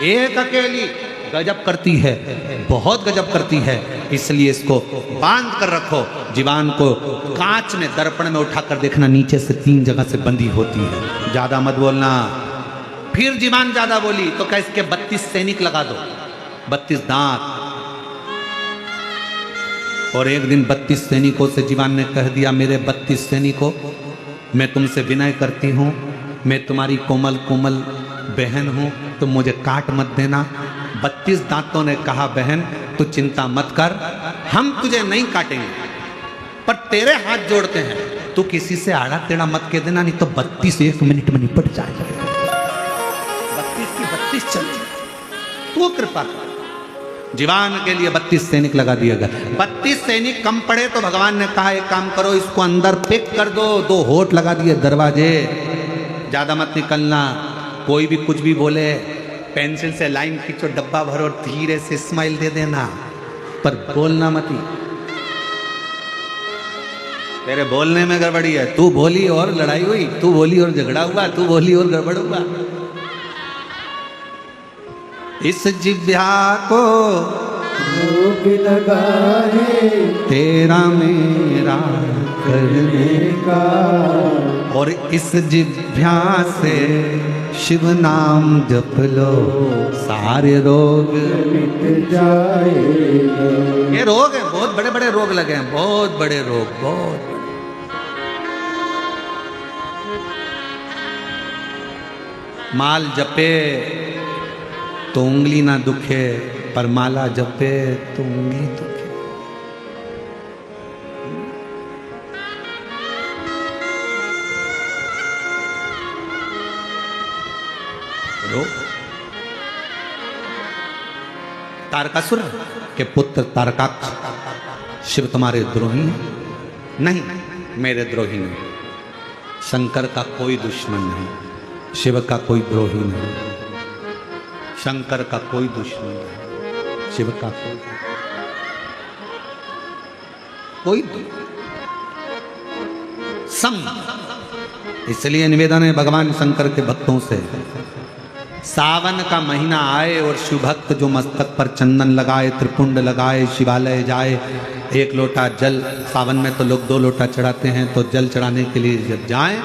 एक अकेली गजब करती है, बहुत गजब करती है, इसलिए इसको बांध कर रखो। जीवान को कांच में दर्पण में उठाकर देखना, नीचे से 3 जगह से बंधी होती है, ज्यादा मत बोलना। फिर जीवान ज्यादा बोली तो क्या इसके 32 सैनिक लगा दो, 32 दांत। और एक दिन 32 सैनिकों से जीवान ने कह दिया, मेरे 32 सैनिकों, मैं तुमसे विनय करती हूं, मैं तुम्हारी कोमल कोमल बहन हूं, तुम मुझे काट मत देना। 32 दांतों ने कहा, बहन तू चिंता मत कर, हम तुझे नहीं काटेंगे, पर तेरे हाथ जोड़ते हैं, तू किसी से आड़ा टेढ़ा मत कह देना, नहीं तो 32 1 मिनट में निपट जाएगा। 32 की 32 चल, तू कृपा कर। जीवान के लिए 32 सैनिक लगा दिया गया। 32 सैनिक कम पड़े तो भगवान ने कहा, एक काम करो, इसको अंदर पैक कर दो। 2 होठ लगा दिए दरवाजे, ज्यादा मत निकलना, कोई भी कुछ भी बोले, पेंसिल से लाइन खींचो, डब्बा भरो, धीरे से स्माइल दे देना, पर बोलना मत ही। तेरे बोलने में गड़बड़ी है, तू बोली और लड़ाई हुई, तू बोली और झगड़ा हुआ, तू बोली और गड़बड़ हुआ। इस जिह्वा को रोग लगा है तेरा मेरा करने का, और इस जिह्वा से शिव नाम जप लो, सारे रोग मिट जाएगा। ये रोग है, बहुत बड़े बड़े रोग लगे हैं, बहुत बड़े रोग, बहुत बड़े। माल जपे तो उंगली ना दुखे, पर माला जपे तो उंगली दुखे। तारकासुर के पुत्र तारकाक्ष, शिव तुम्हारे द्रोही हैं? नहीं, मेरे द्रोही नहीं। शंकर का कोई दुश्मन नहीं, शिव का कोई द्रोही नहीं। शंकर का कोई दुश्मन नहीं, शिव का कोई सम। इसलिए निवेदन है भगवान शंकर के भक्तों से, सावन का महीना आए और शिव भक्त जो मस्तक पर चंदन लगाए, त्रिपुंड लगाए, शिवालय जाए, 1 लोटा जल, सावन में तो लोग 2 लोटा चढ़ाते हैं, तो जल चढ़ाने के लिए जब जाएं,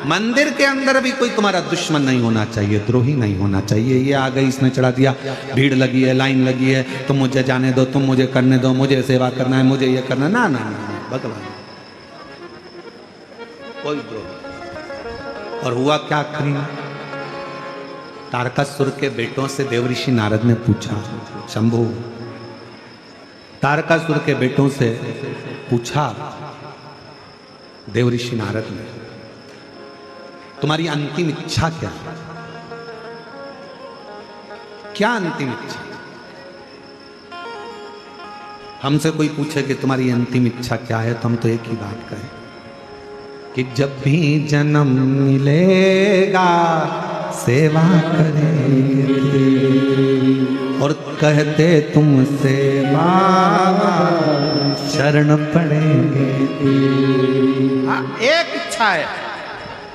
मंदिर के अंदर भी कोई तुम्हारा दुश्मन नहीं होना चाहिए, द्रोही नहीं होना चाहिए। ये आ गई, इसने चढ़ा दिया, भीड़ लगी है, लाइन लगी है, तुम मुझे जाने दो, तुम मुझे करने दो, मुझे सेवा करना है, मुझे ये करना, ना ना ना, भगवान कोई द्रोही। और हुआ क्या आखिरी में? तारकासुर के बेटों से देवऋषि नारद ने पूछा, शंभु, तारकासुर के बेटों से पूछा देवऋषि नारद ने, तुम्हारी अंतिम इच्छा क्या है? क्या अंतिम इच्छा? हमसे कोई पूछे कि तुम्हारी अंतिम इच्छा क्या है, तो हम तो एक ही बात कहें कि जब भी जन्म मिलेगा सेवा करेंगे, और कहते तुमसे बाबा शरण पड़ेंगे। एक इच्छा है,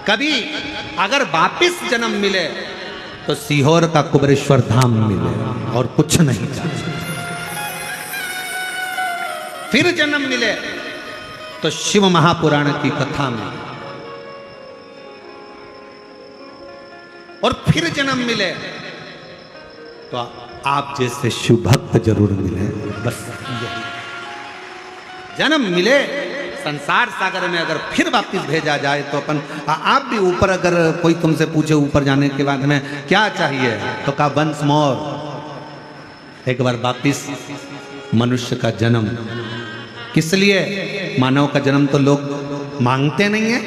कभी अगर वापिस जन्म मिले तो सीहोर का कुबरेश्वर धाम मिले, और कुछ नहीं चाहिए। फिर जन्म मिले तो शिव महापुराण की कथा में, और फिर जन्म मिले तो आप जैसे शिव भक्त जरूर मिले। बस जन्म मिले संसार सागर में, अगर फिर वापिस भेजा जाए तो अपन आप भी ऊपर, अगर कोई तुमसे पूछे ऊपर जाने के बाद में क्या चाहिए, तो कहा वंस मोर, एक बार वापिस मनुष्य का जन्म। किस लिए? मानव का जन्म तो लोग मांगते नहीं है,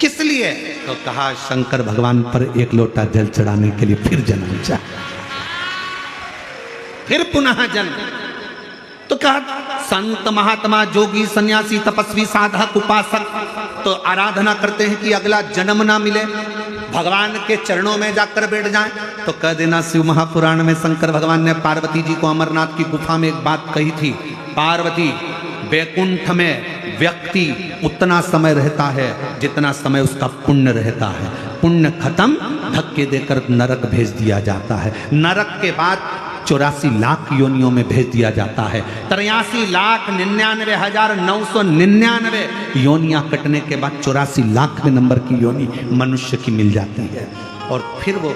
किस लिए? तो कहा शंकर भगवान पर 1 लोटा जल चढ़ाने के लिए फिर जन्म चाहिए, फिर पुनः जन्म। तो कहा संत महात्मा जोगी सन्यासी तपस्वी साधक उपासक तो आराधना करते हैं कि अगला जन्म ना मिले, भगवान के चरणों में जाकर बैठ जाएं। तो कह देना शिव महापुराण में शंकर भगवान ने पार्वती जी को अमरनाथ की गुफा में एक बात कही थी, पार्वती वैकुंठ में व्यक्ति उतना समय रहता है जितना समय उसका पुण्य रहता है, पुण्य खत्म धक्के देकर नरक भेज दिया जाता है, नरक के बाद 84 लाख योनियों में भेज दिया जाता है, 83,99,999 योनियां कटने के बाद 84 लाख नंबर की योनि मनुष्य की मिल जाती है। और फिर वो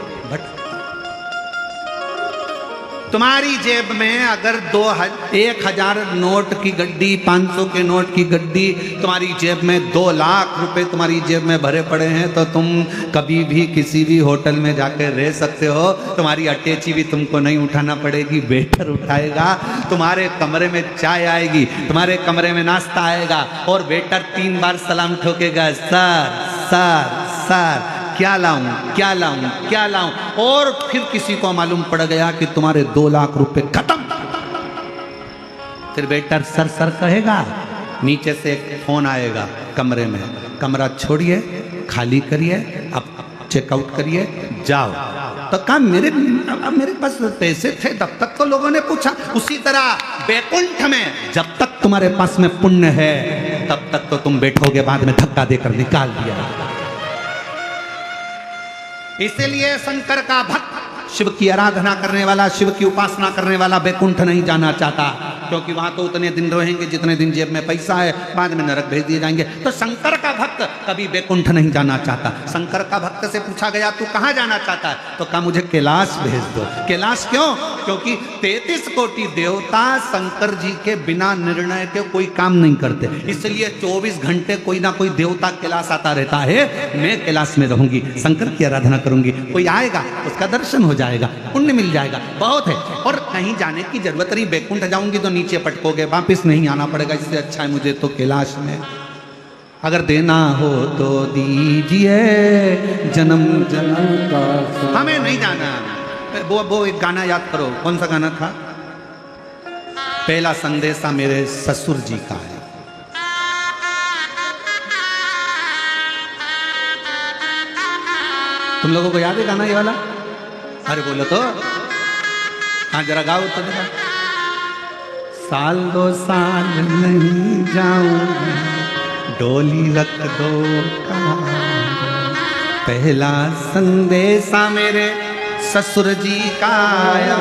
तुम्हारी जेब में अगर 1,000 नोट की गड्डी, 500 के नोट की गड्डी तुम्हारी जेब में 2 लाख रुपए तुम्हारी जेब में भरे पड़े हैं तो तुम कभी भी किसी भी होटल में जाकर रह सकते हो। तुम्हारी अटैची भी तुमको नहीं उठाना पड़ेगी, वेटर उठाएगा, तुम्हारे कमरे में चाय आएगी, तुम्हारे कमरे में नाश्ता आएगा और वेटर 3 बार सलाम ठोकेगा, सर सर सर क्या लाऊं क्या लाऊं क्या लाऊं। और फिर किसी को मालूम पड़ गया कि तुम्हारे 2 लाख रुपए खत्म। फिर वेटर सर सर कहेगा, नीचे से एक फोन आएगा कमरे में, कमरा छोड़िए, खाली करिए, अब चेकआउट करिए, जाओ। तो कहा मेरे पास पैसे थे तब तक तो लोगों ने पूछा। उसी तरह वैकुंठ में जब तक तुम्हारे पास में पुण्य है तब तक तो तुम बैठोगे, बाद में धक्का देकर निकाल दिया। इसीलिए शंकर का भक्त, शिव की आराधना करने वाला, शिव की उपासना करने वाला वैकुंठ नहीं जाना चाहता, क्योंकि वहां तो उतने दिन रहेंगे जितने दिन जेब में पैसा है, बाद में नरक भेज दिए जाएंगे। तो शंकर का भक्त कभी वैकुंठ नहीं जाना चाहता। शंकर का भक्त से पूछा गया तू कहां जाना चाहता है, तो कहा मुझे कैलाश भेज दो। कैलाश क्यों? क्योंकि 33 कोटि देवता शंकर जी के बिना निर्णय के कोई काम नहीं करते, इसलिए 24 घंटे कोई ना कोई देवता कैलाश आता रहता है। मैं कैलाश में रहूंगी, शंकर की आराधना करूंगी, कोई आएगा उसका दर्शन हो जाएगा, पुण्य मिल जाएगा, बहुत है। और कहीं जाने की जरूरत नहीं, वैकुंठ जाऊंगी तो नीचे पटकोगे, वापिस नहीं आना पड़ेगा, इससे अच्छा है मुझे तो कैलाश में। अगर देना हो तो दीजिए जन्म जन्म का, हमें नहीं जाना। वो एक गाना याद करो, कौन सा गाना था? पहला संदेशा मेरे ससुर जी का है। तुम लोगों को याद है गाना ये वाला? अरे बोलो तो, हाँ जरा गाओ तो जरा। साल 2 साल नहीं जाऊंगा, डोली रख दो कहाँ। पहला संदेशा मेरे ससुर जी का आया,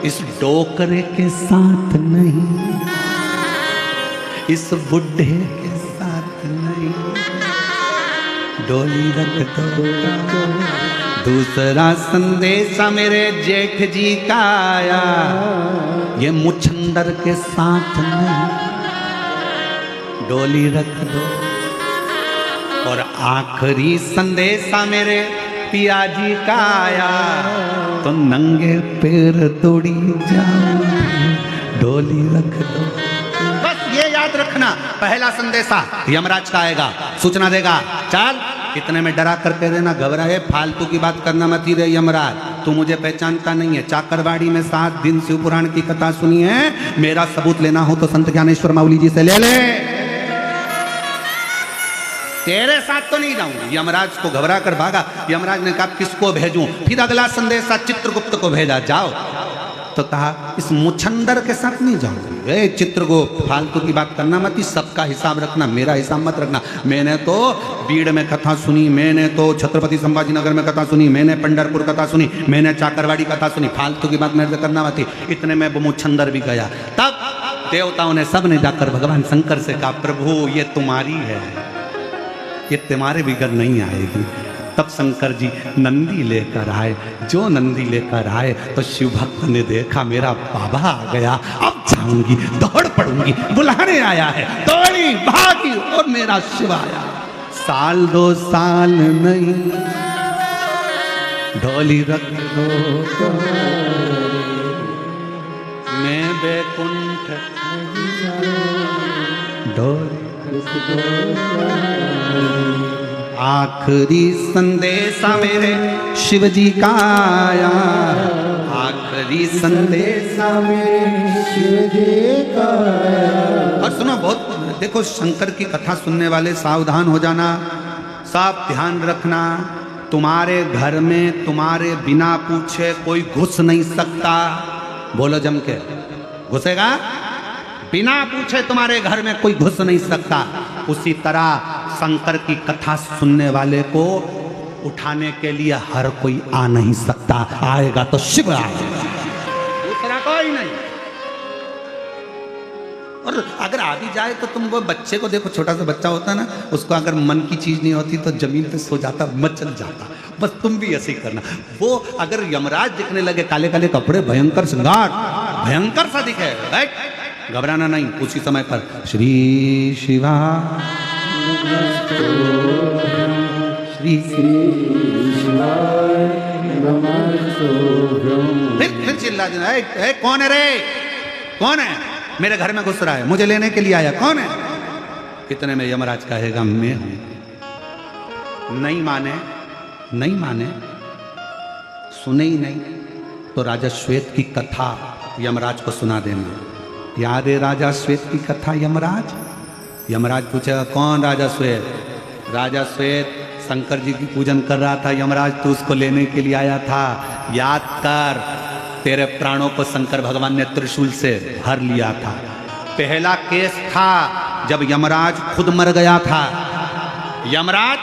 इस डोकरे के साथ नहीं, इस बुढ़े के साथ नहीं, डोली रख दो कहाँ। दूसरा संदेशा मेरे जेठ जी का आया, ये मुछंदर के साथ नहीं, डोली रख दो। और आखिरी संदेशा मेरे पिया जी का आया, तो नंगे पैर दौड़ी जाओ, डोली रख दो। बस ये याद रखना, पहला संदेशा यमराज का आएगा, सूचना देगा, चल इतने में डरा कर कह देना, घबराए फालतू की बात करना मत ही रे यमराज, तू मुझे पहचानता नहीं है। चाकरवाड़ी में 7 दिन शिव पुराण की कथा सुनी है, मेरा सबूत लेना हो तो संत ज्ञानेश्वर माउली जी से ले ले, तेरे साथ तो नहीं जाऊंगी। यमराज को घबरा कर भागा। यमराज ने कहा किसको भेजूं? फिर अगला संदेशा चित्रगुप्त को भेजा, जाओ। तो कहा इस मुछंदर के साथ नहीं जाऊंगी। ए चित्रगुप्त, फालतू की बात करना मत, सबका हिसाब रखना, मेरा हिसाब मत रखना। मैंने तो बीड़ में कथा सुनी, मैंने तो छत्रपति संभाजी नगर में कथा सुनी, मैंने पंढरपुर कथा सुनी, मैंने चाकरवाड़ी कथा सुनी, फालतू की बात मेरे से करना मत। इतने में वो मुछंदर भी गया। तब देवताओं ने सब ने जाकर भगवान शंकर से कहा प्रभु ये तुम्हारी है, ये तुम्हारे बिगड़ नहीं आएगी। तब शंकर जी नंदी लेकर आए। जो नंदी लेकर आए तो शिव भक्त ने देखा मेरा बाबा आ गया, अब जाऊंगी, दौड़ पड़ूंगी, बुलाने आया है, दौड़ी भागी और मेरा शिव आया। 1 2 साल नहीं, ढोली रख दो, मैं बैकुंठ ढोली। आखिरी संदेशा मेरे शिव जी का आया, आखिरी संदेशा मेरे शिव जी का। और सुनो, बहुत देखो, शंकर की कथा सुनने वाले सावधान हो जाना, सब ध्यान रखना। तुम्हारे घर में तुम्हारे बिना पूछे कोई घुस नहीं सकता। बोलो जम के, घुसेगा? बिना पूछे तुम्हारे घर में कोई घुस नहीं सकता। उसी तरह शंकर की कथा सुनने वाले को उठाने के लिए हर कोई आ नहीं सकता। आएगा तो शिव आएगा, दूसरा कोई नहीं। और अगर आ भी जाए तो तुम वो बच्चे को देखो, छोटा सा बच्चा होता है ना, उसको अगर मन की चीज नहीं होती तो जमीन पे सो जाता, मचल जाता। बस तुम भी ऐसे ही करना। वो अगर यमराज दिखने लगे, काले काले कपड़े, भयंकर श्रृंगार, भयंकर सा दिखे, राइट, घबराना नहीं। उसी समय पर श्री शिवा श्री शिवाय फिर चिल्ला देना, ए, कौन है रे, कौन है मेरे घर में घुस रहा है, मुझे लेने के लिए आया, कौन है? कितने में यमराज कहेगा मैं हूं। नहीं माने, नहीं माने, सुने ही नहीं तो राजा श्वेत की कथा यमराज को सुना देना। याद है राजा श्वेत की कथा? यमराज पूछेगा कौन राजा श्वेत? राजा श्वेत शंकर जी की पूजन कर रहा था, यमराज तो उसको लेने के लिए आया था। याद कर, तेरे प्राणों को शंकर भगवान ने त्रिशूल से भर लिया था। पहला केस था जब यमराज खुद मर गया था। यमराज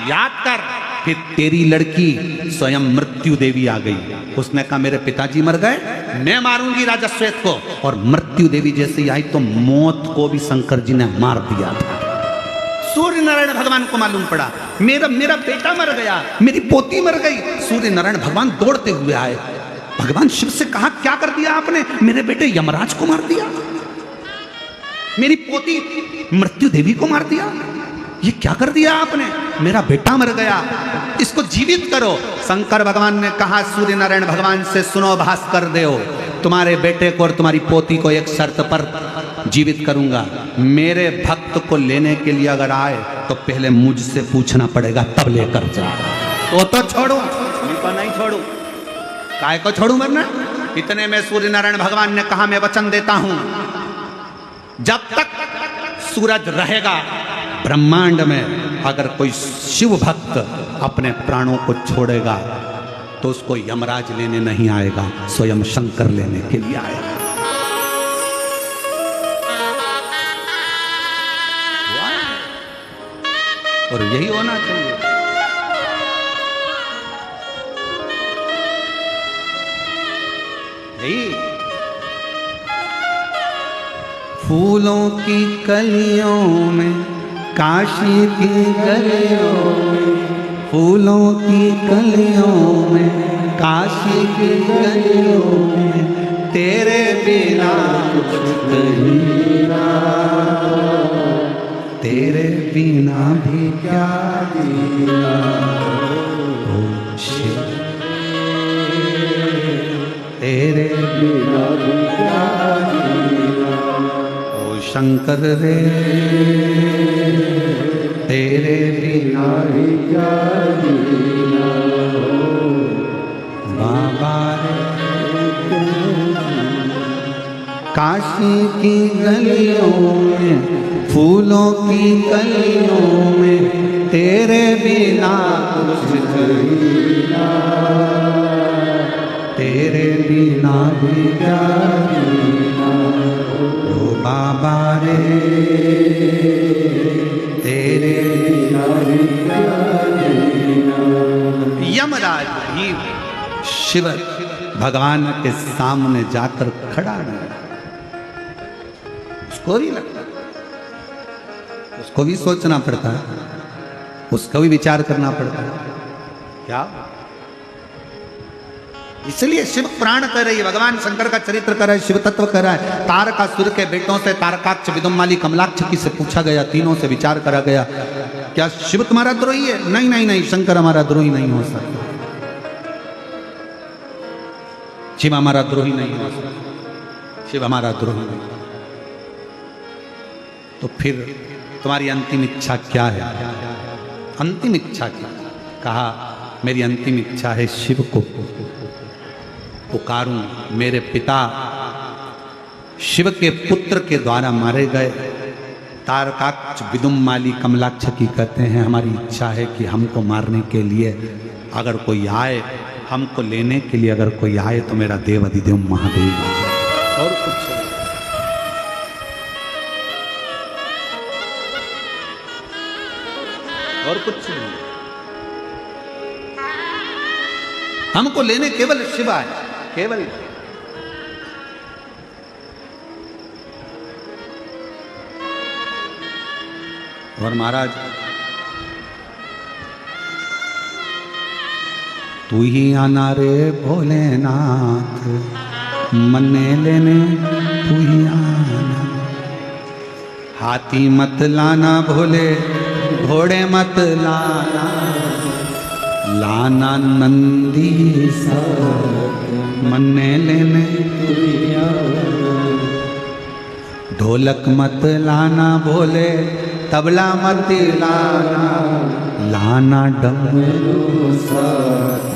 याद कर, फिर तेरी लड़की स्वयं मृत्यु देवी आ गई। उसने कहा मेरे पिताजी मर गए, मैं मारूंगी राजा श्वेत को। और मृत्यु देवी जैसे आई तो मौत को भी शंकर जी ने मार दिया था। सूर्य नारायण भगवान को मालूम पड़ा मेरा बेटा मर गया, मेरी पोती मर गई। सूर्य नारायण भगवान दौड़ते हुए आए, भगवान शिव से कहा क्या कर दिया आपने? मेरे बेटे यमराज को मार दिया, मेरी पोती मृत्यु देवी को मार दिया, ये क्या कर दिया आपने? मेरा बेटा मर गया, इसको जीवित करो। शंकर भगवान ने कहा सूर्य नारायण भगवान से, सुनो भास्कर देव, तुम्हारे बेटे को और तुम्हारी पोती को एक शर्त पर जीवित करूंगा। मेरे भक्त को लेने के लिए अगर आए तो पहले मुझसे पूछना पड़ेगा, तब लेकर जाओ। तो छोड़ो, नहीं छोड़ू, काय को छोड़ू वरना? इतने में सूर्य नारायण भगवान ने कहा मैं वचन देता हूं, जब तक सूरज रहेगा ब्रह्मांड में, अगर कोई शिव भक्त अपने प्राणों को छोड़ेगा तो उसको यमराज लेने नहीं आएगा, स्वयं शंकर लेने के लिए आएगा। और यही होना चाहिए। फूलों की कलियों में, काशी की गलियों में, फूलों की कलियों में, काशी की गलियों में, तेरे बिना कुछ कहीं ना, तेरे बिना भी क्या जीना। ओ शिव, तेरे बिना भी क्या जीना। ओ शंकर रे, तेरे बिना भी क्या जीना। बाबा रे, काशी की गलियों में, फूलों की कलियों में, तेरे बिना कुछ जीना, तेरे बिना भी क्या जीना। ओ बाबा रे, तेरे बिना भी क्या जीना। यमराज भी शिव भगवान के सामने जाकर खड़ा नहीं, उसको भी लगता, उसको भी सोचना पड़ता है, उसको भी विचार करना पड़ता है। क्या? इसलिए शिव प्राण कर रही है, भगवान शंकर का चरित्र कर रहा है, शिव तत्व कर रहा है। तारकासुर के बेटों से तारकाक्ष, विदुम्माली, कमलाक्ष की से पूछा गया, तीनों से विचार करा गया, क्या शिव तुम्हारा द्रोही है? नहीं नहीं नहीं, शंकर हमारा द्रोही नहीं हो सकता, शिव हमारा द्रोही नहीं हो सकता, शिव हमारा द्रोही नहीं। तो फिर तुम्हारी अंतिम इच्छा क्या है? अंतिम इच्छा क्या? कहा मेरी अंतिम इच्छा है शिव को पुकारूं। मेरे पिता शिव के पुत्र के द्वारा मारे गए तारकाक्ष विदुम्माली कमलाक्ष की कहते हैं हमारी इच्छा है कि हमको मारने के लिए अगर कोई आए, हमको लेने के लिए अगर कोई आए तो मेरा देव अधिदेव महादेव और कुछ नहीं। और कुछ नहीं, हमको लेने केवल शिव आए, केवल। और महाराज तू ही आना रे भोलेनाथ, मन्ने लेने तू ही आना। हाथी मत लाना भोले, घोड़े मत लाना, लाना नंदी सा, मन्ने लेने तू ही आना। ढोलक मत लाना भोले, तबला मत लाना, लाना डमरू साथ,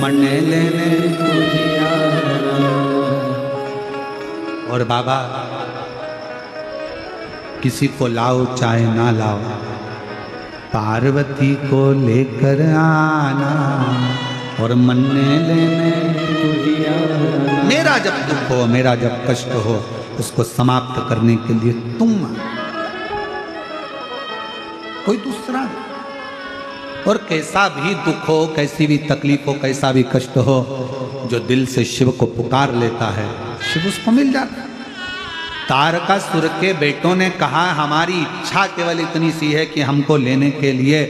मन्ने लेने तू ही आना। और बाबा किसी को लाओ चाहे ना लाओ, पार्वती को लेकर आना और मन्ने लेने तू ही आना। मेरा जब दुख हो, मेरा जब कष्ट हो, उसको समाप्त करने के लिए तुम, कोई दूसरा। और कैसा भी दुख हो, कैसी भी तकलीफ हो, कैसा भी कष्ट हो, जो दिल से शिव को पुकार लेता है, शिव उसको मिल जाता है। तारकासुर के बेटों ने कहा हमारी इच्छा केवल इतनी सी है कि हमको लेने के लिए,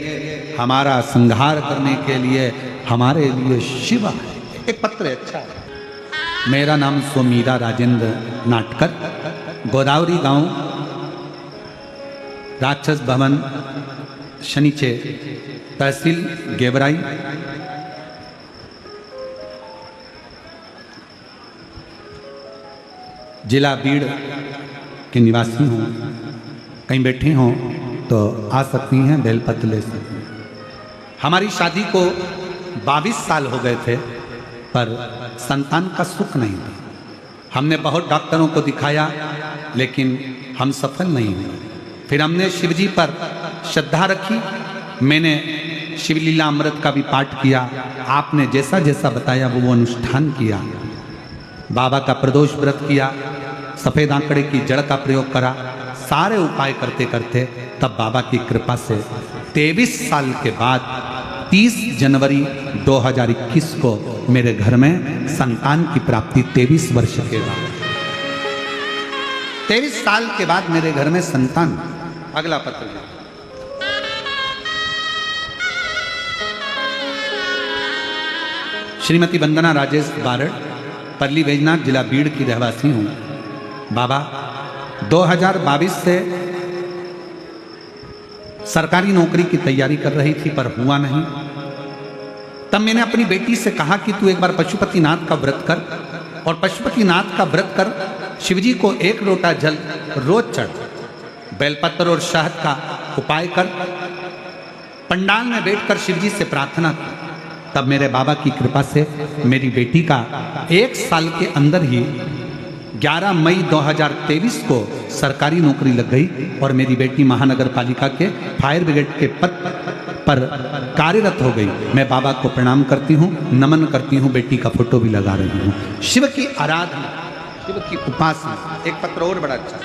हमारा संहार करने के लिए हमारे लिए शिव है। एक पत्र है, अच्छा है। मेरा नाम सोमीरा राजेंद्र नाटकर, गोदावरी गांव, राक्षस भवन, शनिचे, तहसील गेवराई, जिला बीड़ के निवासी हूँ। कहीं बैठे हों तो आ सकती हैं, बेलपत्र ले सकती हैं। हमारी शादी को 22 साल हो गए थे, पर संतान का सुख नहीं था। हमने बहुत डॉक्टरों को दिखाया, लेकिन हम सफल नहीं हुए। फिर हमने शिवजी पर श्रद्धा रखी। मैंने शिवलीला अमृत का भी पाठ किया। आपने जैसा जैसा बताया वो अनुष्ठान किया। बाबा का प्रदोष व्रत किया, सफ़ेद आंकड़े की जड़ का प्रयोग करा। सारे उपाय करते करते तब बाबा की कृपा से 23 साल के बाद 30 जनवरी 2021 को मेरे घर में संतान की प्राप्ति। 23 वर्ष के बाद, 23 साल के बाद मेरे घर में संतान। अगला पत्र, श्रीमती वंदना राजेश बारड़, परली वैजनाथ, जिला बीड़ की रहवासी हूँ। बाबा 2022 से सरकारी नौकरी की तैयारी कर रही थी, पर हुआ नहीं। तब मैंने अपनी बेटी से कहा कि तू एक बार पशुपतिनाथ का व्रत कर, और पशुपतिनाथ का व्रत कर, शिवजी को 1 लोटा जल रोज चढ़, बेलपत्र और शहद का उपाय कर, पंडाल में बैठकर शिवजी से प्रार्थना कर। तब मेरे बाबा की कृपा से मेरी बेटी का 1 साल के अंदर ही 11 मई 2023 को सरकारी नौकरी लग गई, और मेरी बेटी महानगर पालिका के फायर ब्रिगेड के पद पर कार्यरत हो गई। मैं बाबा को प्रणाम करती हूँ, नमन करती हूँ, बेटी का फोटो भी लगा रही हूँ। शिव की आराधना, शिव की उपासना। एक पत्र और बड़ा अच्छा,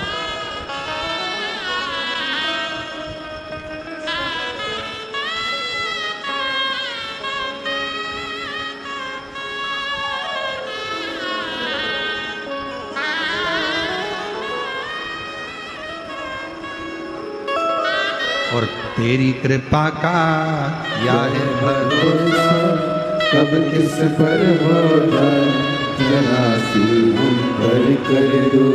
और तेरी कृपा का क्या है भरोसा, कब किस पर हो जाए, जरा सी हम पर कर दो,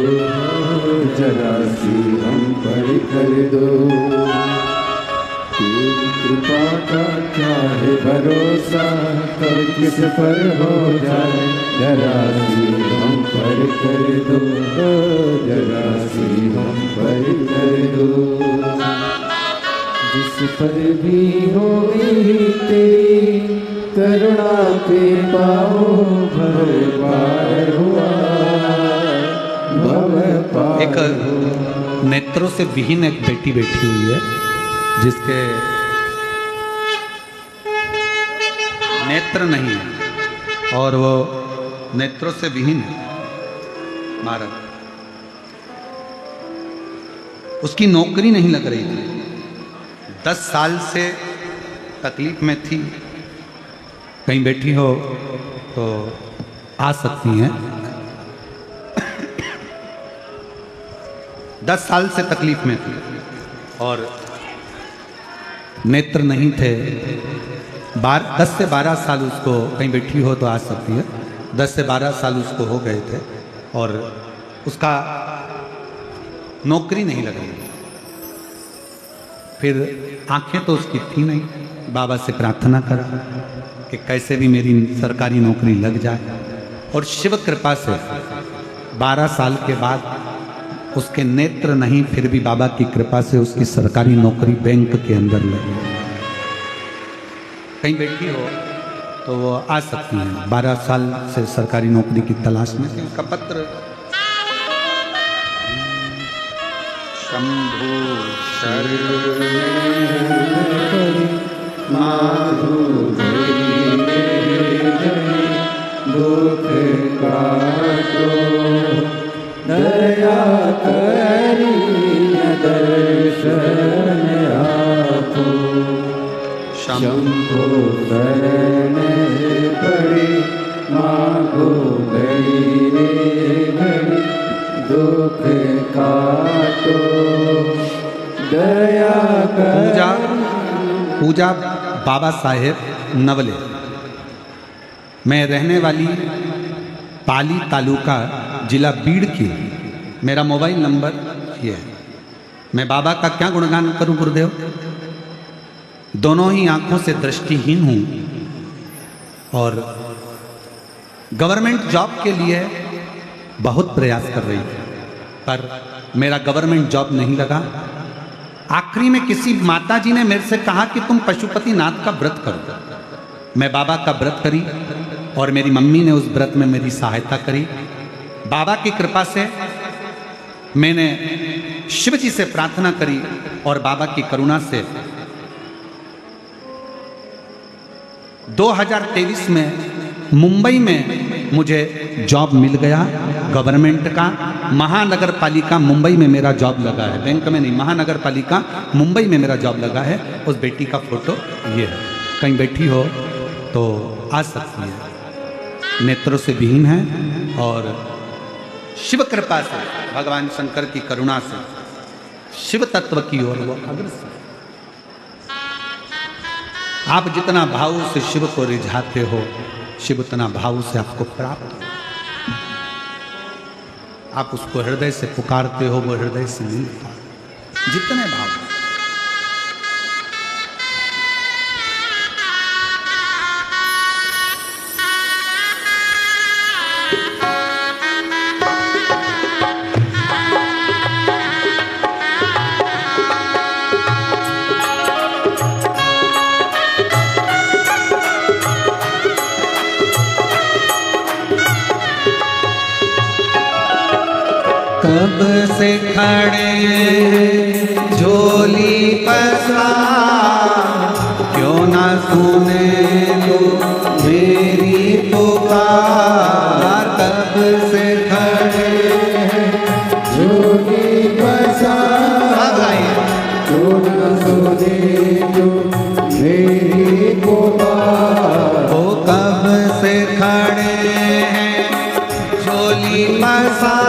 जरा सी हम पर कर दो। तेरी कृपा का क्या है भरोसा, कब किस पर हो जाए, जरा सी हम पर कर दो, जरा सी हम पर कर दो। जिस पर भी हो तेरी करुणा के पाओ भव पार हुआ, भव पार एक नेत्रों से विहीन एक बेटी बैठी हुई है, जिसके नेत्र नहीं है और वो नेत्रों से विहीन है। महाराज, उसकी नौकरी नहीं लग रही थी, 10 साल से तकलीफ में थी। कहीं बैठी हो तो आ सकती हैं। 10 साल से तकलीफ में थी और नेत्र नहीं थे। 10 से 12 साल उसको, कहीं बैठी हो तो आ सकती है, 10 से 12 साल उसको हो गए थे और उसका नौकरी नहीं लग रही थी। फिर आंखें तो उसकी थी नहीं, बाबा से प्रार्थना करा कि कैसे भी मेरी सरकारी नौकरी लग जाए, और शिव कृपा से 12 साल के बाद उसके नेत्र नहीं, फिर भी बाबा की कृपा से उसकी सरकारी नौकरी बैंक के अंदर लगी। कहीं बैठी हो तो वो आ सकती हैं। 12 साल से सरकारी नौकरी की तलाश में थी। उसका पत्र शंभु दुख काटो दया करी दर्शन आपो, शंभो शरण पड़े मागो घड़ी रे घड़ी, दुख काटो दया पूजा बाबा साहेब नवले। मैं रहने वाली पाली तालुका जिला बीड़ की। मेरा मोबाइल नंबर ये है। मैं बाबा का क्या गुणगान करूं गुरुदेव? दोनों ही आंखों से दृष्टिहीन हूं और गवर्नमेंट जॉब के लिए बहुत प्रयास कर रही थी, पर मेरा गवर्नमेंट जॉब नहीं लगा। आखिरी में किसी माता जी ने मेरे से कहा कि तुम पशुपतिनाथ का व्रत करो। मैं बाबा का व्रत करी और मेरी मम्मी ने उस व्रत में मेरी सहायता करी। बाबा की कृपा से मैंने शिव जी से प्रार्थना करी और बाबा की करुणा से 2023 में मुंबई में मुझे जॉब मिल गया गवर्नमेंट का। महानगर पालिका मुंबई में मेरा जॉब लगा है, बैंक में नहीं, महानगर पालिका मुंबई में मेरा जॉब लगा है। उस बेटी का फोटो ये है। कहीं बैठी हो तो आ सकती है। नेत्रों से विहीन है और शिव कृपा से, भगवान शंकर की करुणा से शिव तत्व की ओर वो अग्रसर। आप जितना भाव से शिव को रिझाते हो, शिव उतना भाव से आपको प्राप्त हो। आप उसको हृदय से पुकारते हो, वो हृदय से मिलता। जितने भाव कब से खड़े झोली पसार, क्यों ना सुने लो मेरी पुकार। कब से खड़े झोली पसार, क्यों ना सुने लो मेरी पुकार। ओ कब से खड़े झोली पसार,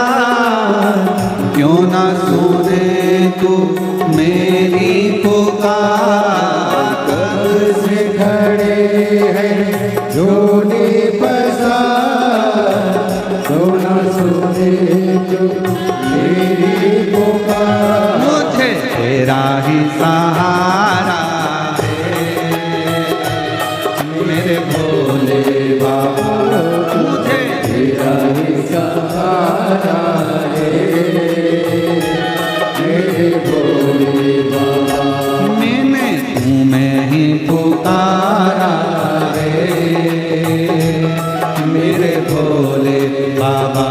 क्यों ना सुने तू मेरी पुकार। कब से खड़े हैं झोली पसार, क्यों ना सुने तू मेरी पुकार। मुझे तेरा ही सहारा है मेरे भोले बाबा, मुझे तेरा ही सहारा है मेरे भोले बाबा। मैंने तुम्हें ही पुकारा है। भोले बाबा,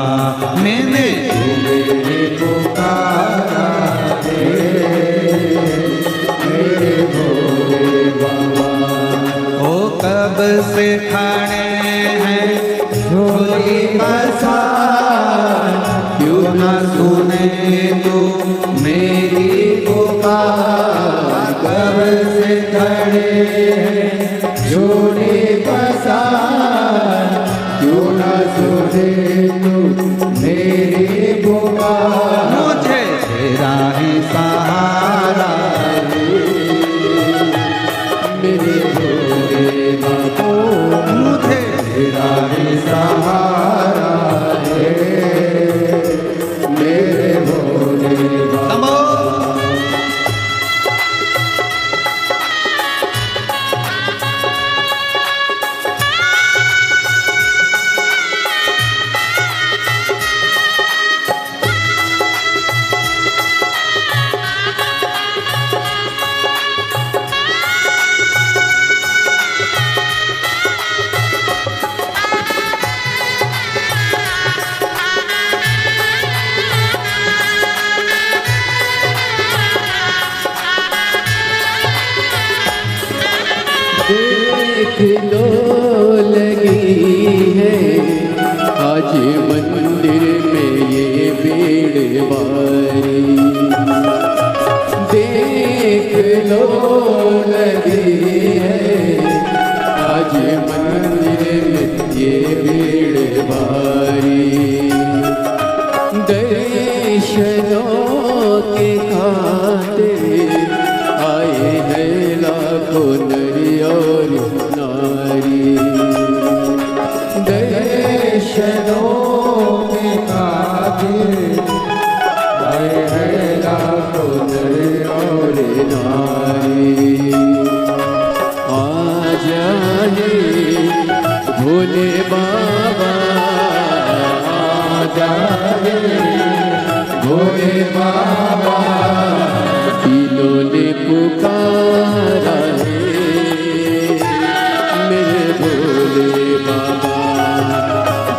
मैंने तुम्हें पुकारा रे मेरे भोले बाबा। ओ कब से खड़े हैं झोली पसार, क्यों न सुने तू मेरी पुकार। कब से खड़े हैं झोली पसार, क्यों न सुने तू मेरी पुकार। मुझे तेरा ही सहारा मेरे भोले बाबा, मुझे तेरा ही सहारा है मेरे भोले बाबा। समो देख लो लगी है आज मंदिर में ये भीड़ भारी। देख लो लगी है आज मंदिर में ये भीड़ भारी। दर्शनों के खातिर आए हैं लाखों नरी और नारी। दर्शनों के खातिर आए हैं लाखों नरी और नारी। आ जाए भोले बाबा, आ जाए भोले बाबा। तीनों ने पुकारा है मेरे भोले बाबा,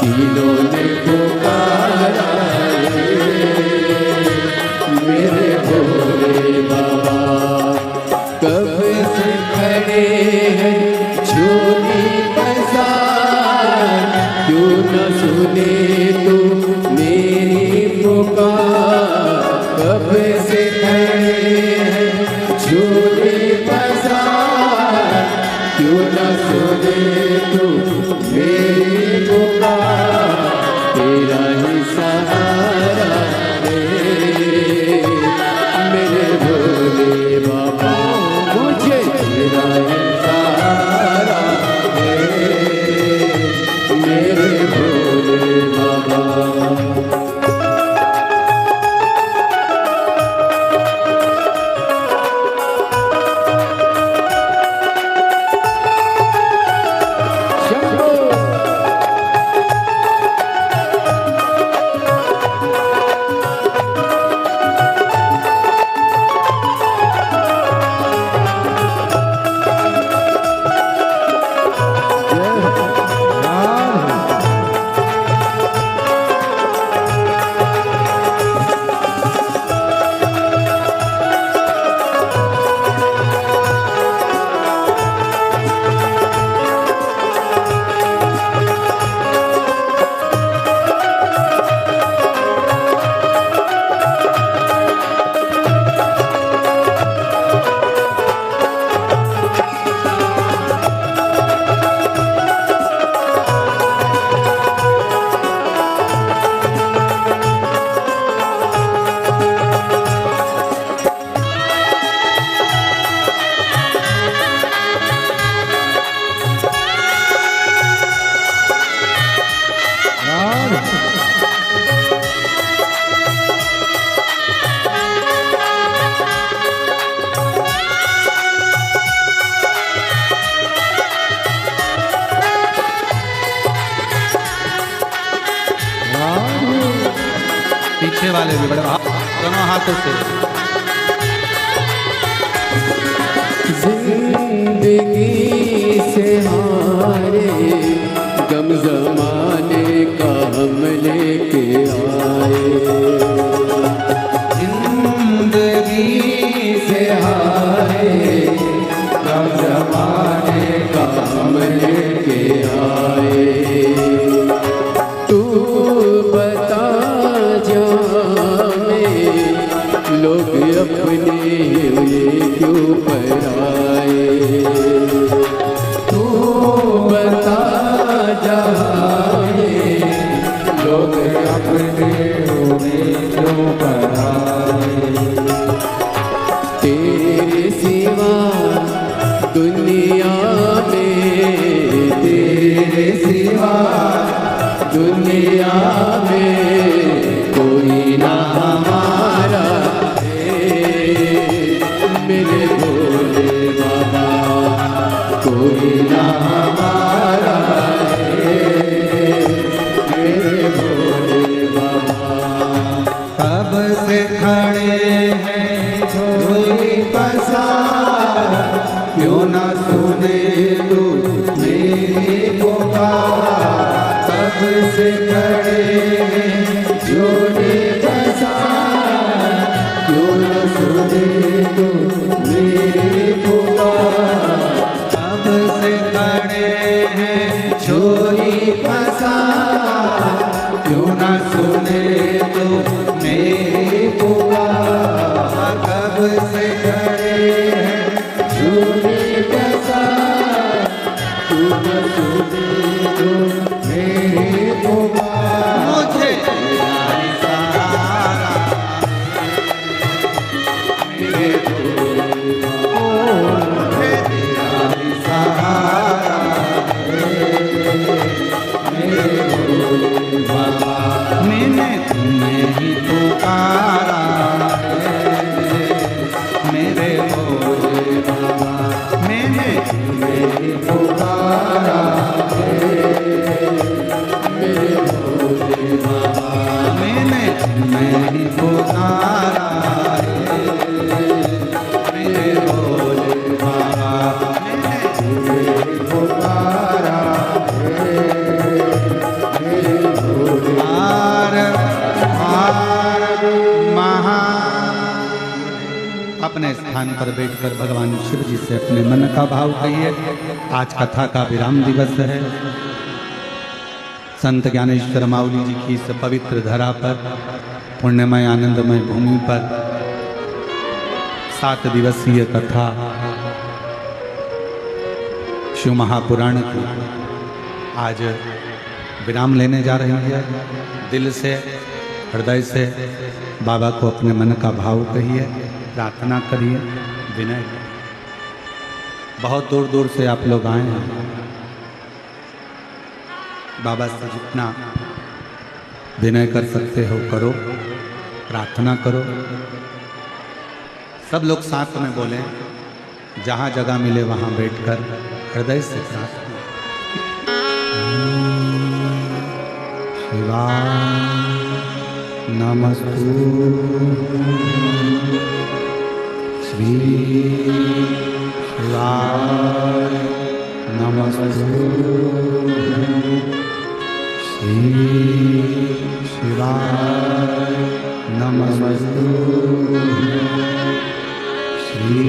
तीनों ने पुकारा है मेरे भोले बाबा। कब से खड़े हैं झोली पसार, क्यों न सुने तू मेरी पुकार। कब से खड़े हैं झोली पसार, क्यों न सुने तू मेरी पुकार। तेरा ही सहारा है मेरे भोले बाबा, मुझे तेरा ही सहारा है मेरे भोले बाबा। पीछे वाले भी बड़े दोनों हाथों से। जिंदगी से हारे गम जमाने अपने होने क्यों पराए। तेरे सिवा दुनिया में, तेरे सिवा दुनिया में कोई ना हमारा है। मेरे भोले बाबा कोई ना हमारा है। मेरे भोले बाबा कब से खड़े हैं झोली पसार, क्यों ना सुने तू मेरी पुकार। कब से खड़े हैं झोली पसार, क्यों ना सुने तू मेरी पुकार। कब से खड़े हैं झोली पसार, क्यों ना सुने तू मेरी पुकार। कब से खड़े हैं झोली पसार, क्यों ना सुने तू मेरी पुकार। मुझे सहारा मेरे भोले बाबा तेरा सहारा मेरे भोले बाबा। मैंने तुम्हें ही पुकारा है मेरे भोले बाबा। मैंने तुम्हें ही पुकारा है मेरे भोले बाबा। मैंने तुम्हें ही पुकारा है मेरे भोले बाबा। मैंने तुम्हें ही पुकारा है मेरे भोले हार हार महा अपने स्थान पर बैठकर भगवान शिव जी से अपने मन का भाव कहिए। आज कथा का विराम दिवस है। संत ज्ञानेश्वर माउली जी की इस पवित्र धरा पर, पुण्यमय आनंदमय भूमि पर 7 दिवसीय कथा शिव महापुराण की आज विराम लेने जा रही है। दिल से, हृदय से बाबा को अपने मन का भाव कहिए, प्रार्थना करिए, विनय। बहुत दूर दूर से आप लोग आए हैं। बाबा से जितना विनय कर सकते हो करो, प्रार्थना करो। सब लोग साथ में बोलें, जहाँ जगह मिले वहाँ बैठकर हृदय से प्रार्थना। शिवाय नमस्तु श्री शिवाय नमस्तु श्री शिवाय नमस्तु श्री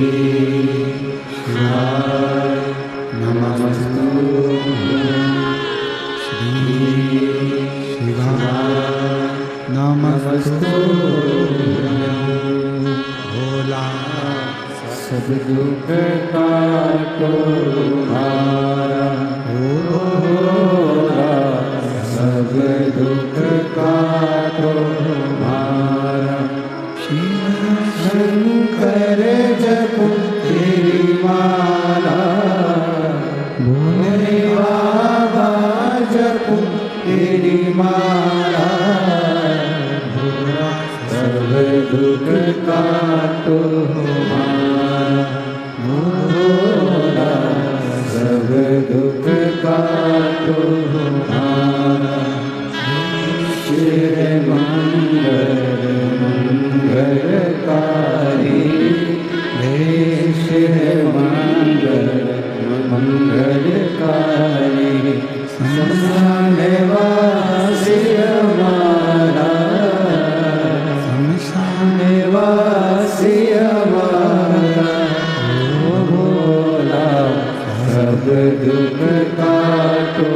शिवाय नमस्तु श्री शिवाय नमस्तु। भोला सब दुख काटो मारा, भोला सब दुख काटो मारा। शंकर जपो तेरी माला, भोले बाबा जपो तेरी माला। भोला सब दुख काटो मारा, भोला सब दुख काटो मारा। शिव मंगल मंगलकारी, हे शिव मंगल मंगलकारी। शमशान वासी हमारा, शमशान वासी हमारा। ओ भोला सब दुख काटो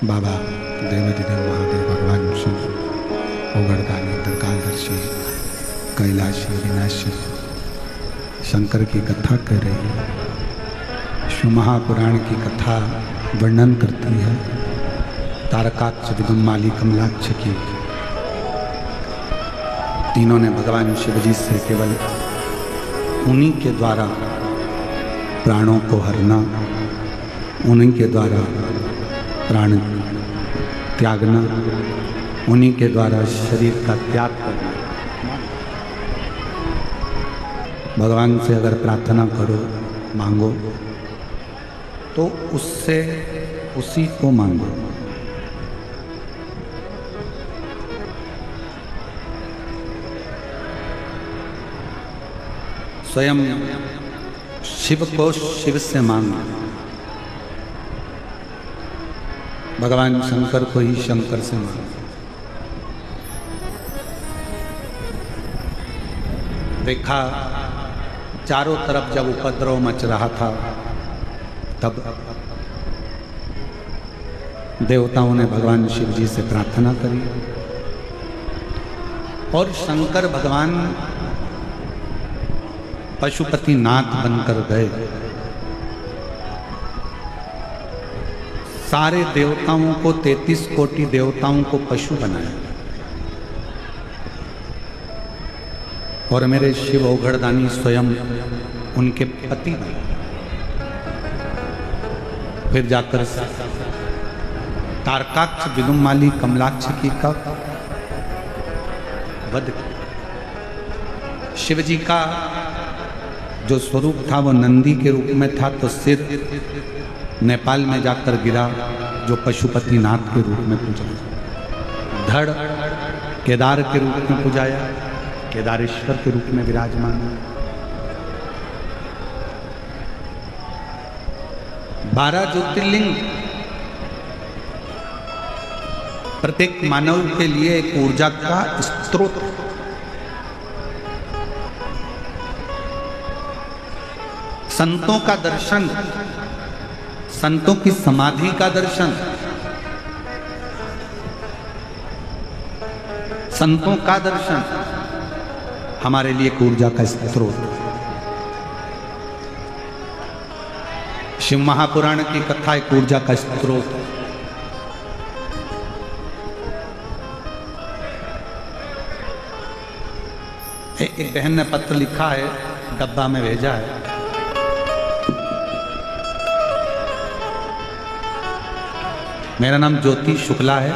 बाबा देवाधिदेव महादेव भगवान शिव ओगड़दानी त्रिकालदर्शी कैलाशी विनाशी शंकर की कथा कह रही है। शिव महापुराण की कथा वर्णन करती है तारकाक्ष विदुम्माली कमलाक्ष की। तीनों ने भगवान शिव जी से केवल उन्हीं के द्वारा प्राणों को हरना, उन्हीं के द्वारा प्राण त्यागना, उन्हीं के द्वारा शरीर का त्याग करना। भगवान से अगर प्रार्थना करो, मांगो, तो उससे उसी को मांगो। स्वयं शिव को शिव से मांगो, भगवान शंकर को ही शंकर से मांगो। देखा चारों तरफ जब उपद्रव मच रहा था, तब देवताओं ने भगवान शिव जी से प्रार्थना करी और शंकर भगवान पशुपति नाथ बनकर गए। सारे देवताओं को, 33 कोटि देवताओं को पशु बनाया और मेरे शिव ओघड़दानी स्वयं उनके पति बने। फिर जाकर तारकाक्ष विदुम्माली कमलाक्ष की का वध। शिव जी का जो स्वरूप था वो नंदी के रूप में था, तो सिर नेपाल में जाकर गिरा जो पशुपति नाथ के रूप में पूजा। धड़ केदार के रूप में पूजाया, केदारेश्वर के रूप में विराजमान है। 12 ज्योतिर्लिंग प्रत्येक मानव के लिए एक ऊर्जा का स्रोत। संतों का दर्शन, संतों की समाधि का दर्शन, संतों का दर्शन हमारे लिए एक ऊर्जा का स्रोत। शिव महापुराण की कथा एक ऊर्जा का स्रोत। एक बहन ने पत्र लिखा है, डब्बा में भेजा है। मेरा नाम ज्योति शुक्ला है,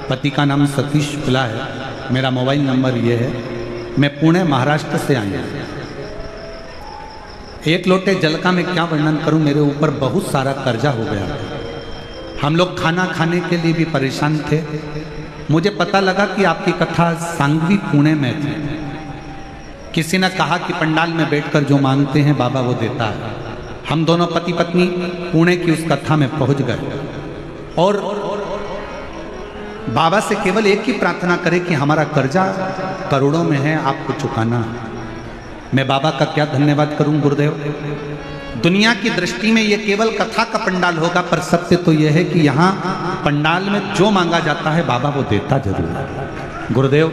पति का नाम सतीश शुक्ला है, मेरा मोबाइल नंबर ये है। मैं पुणे महाराष्ट्र से आई हूँ। एक लोटे जल का मैं क्या वर्णन करूं, मेरे ऊपर बहुत सारा कर्जा हो गया था। हम लोग खाना खाने के लिए भी परेशान थे। मुझे पता लगा कि आपकी कथा सांगवी पुणे में थी। किसी ने कहा कि पंडाल में बैठकर जो मांगते हैं बाबा वो देता है। हम दोनों पति पत्नी पुणे की उस कथा में पहुंच गए और बाबा से केवल एक ही प्रार्थना करें कि हमारा कर्जा करोड़ों में है, आपको चुकाना। मैं बाबा का क्या धन्यवाद करूं गुरुदेव। दुनिया की दृष्टि में ये केवल कथा का पंडाल होगा, पर सत्य तो यह है कि यहाँ पंडाल में जो मांगा जाता है बाबा वो देता जरूर है। गुरुदेव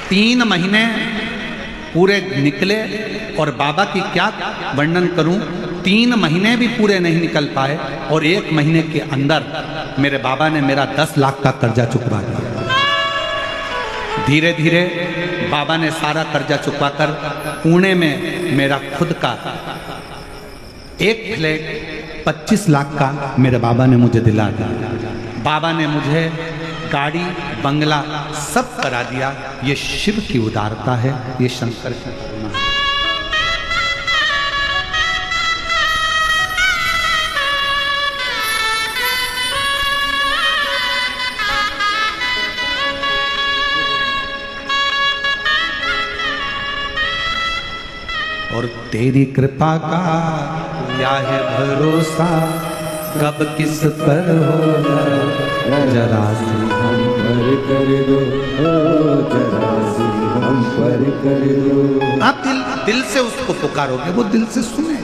3 महीने पूरे निकले और बाबा की क्या वर्णन करूं, 3 महीने भी पूरे नहीं निकल पाए और 1 महीने के अंदर मेरे बाबा ने मेरा 10 लाख का कर्जा चुकवा दिया। धीरे धीरे बाबा ने सारा कर्जा चुकवाकर पुणे में मेरा खुद का एक फ्लैट 25 लाख का मेरे बाबा ने मुझे दिला दिया। बाबा ने मुझे गाड़ी बंगला सब करा दिया। ये शिव की उदारता है, ये शंकर की करुणा है। और तेरी कृपा का क्या है भरोसा, कब किस पर होगा, जरा सी हम पर कर दो, जरा सी हम पर कर दो। आप दिल से उसको पुकारोगे, वो दिल से सुने।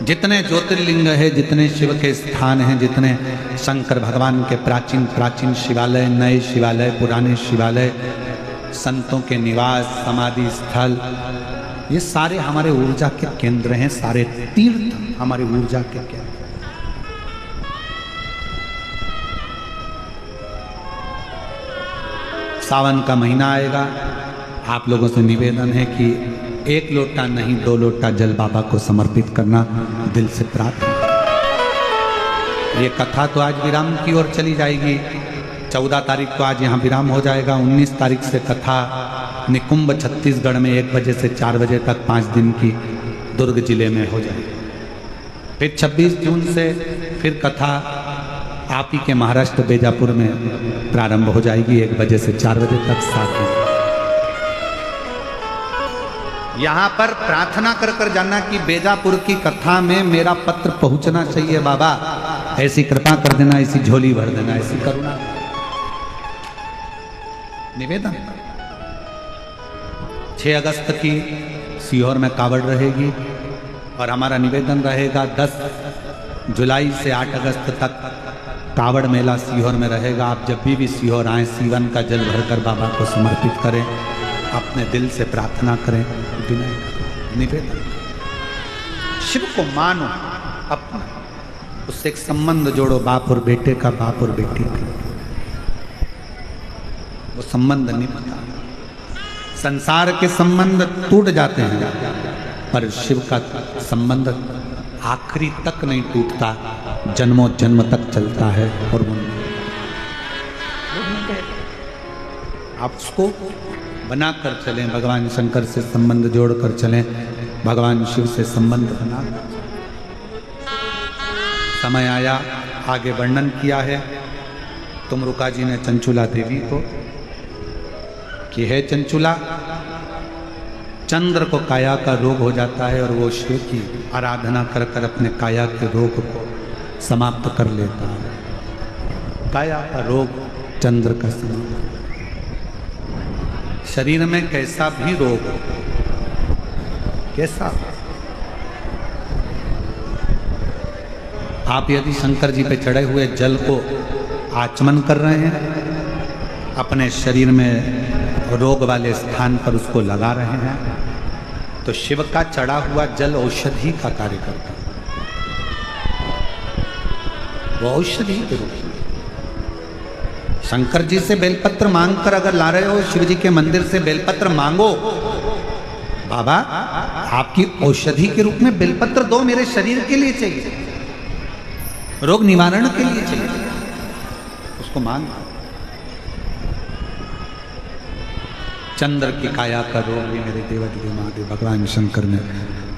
जितने ज्योतिर्लिंग है, जितने शिव के स्थान हैं, जितने शंकर भगवान के प्राचीन प्राचीन शिवालय, नए शिवालय, पुराने शिवालय, संतों के निवास, समाधि स्थल, ये सारे हमारे ऊर्जा के केंद्र हैं। सारे तीर्थ हमारे ऊर्जा के केंद्र। सावन का महीना आएगा, आप लोगों से निवेदन है कि 1 लोटा नहीं 2 लोटा जल बाबा को समर्पित करना दिल से प्रार्थना। ये कथा तो आज विराम की ओर चली जाएगी। 14 तारीख को आज यहाँ विराम हो जाएगा। 19 तारीख से कथा निकुंभ छत्तीसगढ़ में 1 बजे से 4 बजे तक 5 दिन की दुर्ग जिले में हो जाएगी। फिर 26 जून से फिर कथा आप ही के महाराष्ट्र बेजापुर में प्रारंभ हो जाएगी 1 बजे से 4 बजे तक 7 दिन। यहाँ पर प्रार्थना कर कर जाना कि बेजापुर की कथा में मेरा पत्र पहुंचना चाहिए बाबा, ऐसी कृपा कर देना, ऐसी झोली भर देना, ऐसी करुणा। निवेदन 6 अगस्त की सीहोर में कावड़ रहेगी और हमारा निवेदन रहेगा 10 जुलाई से 8 अगस्त तक कावड़ मेला सीहोर में रहेगा। आप जब भी सीहोर आए, सीवन का जल भरकर बाबा को समर्पित करें, अपने दिल से प्रार्थना करें, विनय करें, निवेदन। शिव को मानो अपना, उससे एक संबंध जोड़ो, बाप और बेटे का, बाप और बेटी का। वो संबंध निभता। संसार के संबंध टूट जाते हैं, पर शिव का संबंध आखिरी तक नहीं टूटता, जन्मों जन्म तक चलता है। और वो आप उसको बनाकर चलें, भगवान शंकर से संबंध जोड़कर चलें, भगवान शिव से संबंध बना। समय आया, आगे वर्णन किया है तुमरुका जी ने चंचुला देवी को कि है चंचुला, चंद्र को काया का रोग हो जाता है और वो शिव की आराधना कर कर अपने काया के रोग को समाप्त कर लेता है। काया का रोग चंद्र का समाप्त। शरीर में कैसा भी रोग हो, कैसा, आप यदि शंकर जी पे चढ़े हुए जल को आचमन कर रहे हैं, अपने शरीर में रोग वाले स्थान पर उसको लगा रहे हैं, तो शिव का चढ़ा हुआ जल औषधि का कार्य करता है। वो औषधि के रूप में शंकर जी से बेलपत्र मांगकर अगर ला रहे हो, शिव जी के मंदिर से बेलपत्र मांगो, बाबा आपकी औषधि के रूप में बेलपत्र दो, मेरे शरीर के लिए चाहिए, रोग निवारण के लिए चाहिए, उसको मांग। चंद्र की काया का रोग भी मेरे देवादिदेव महादेव भगवान शंकर ने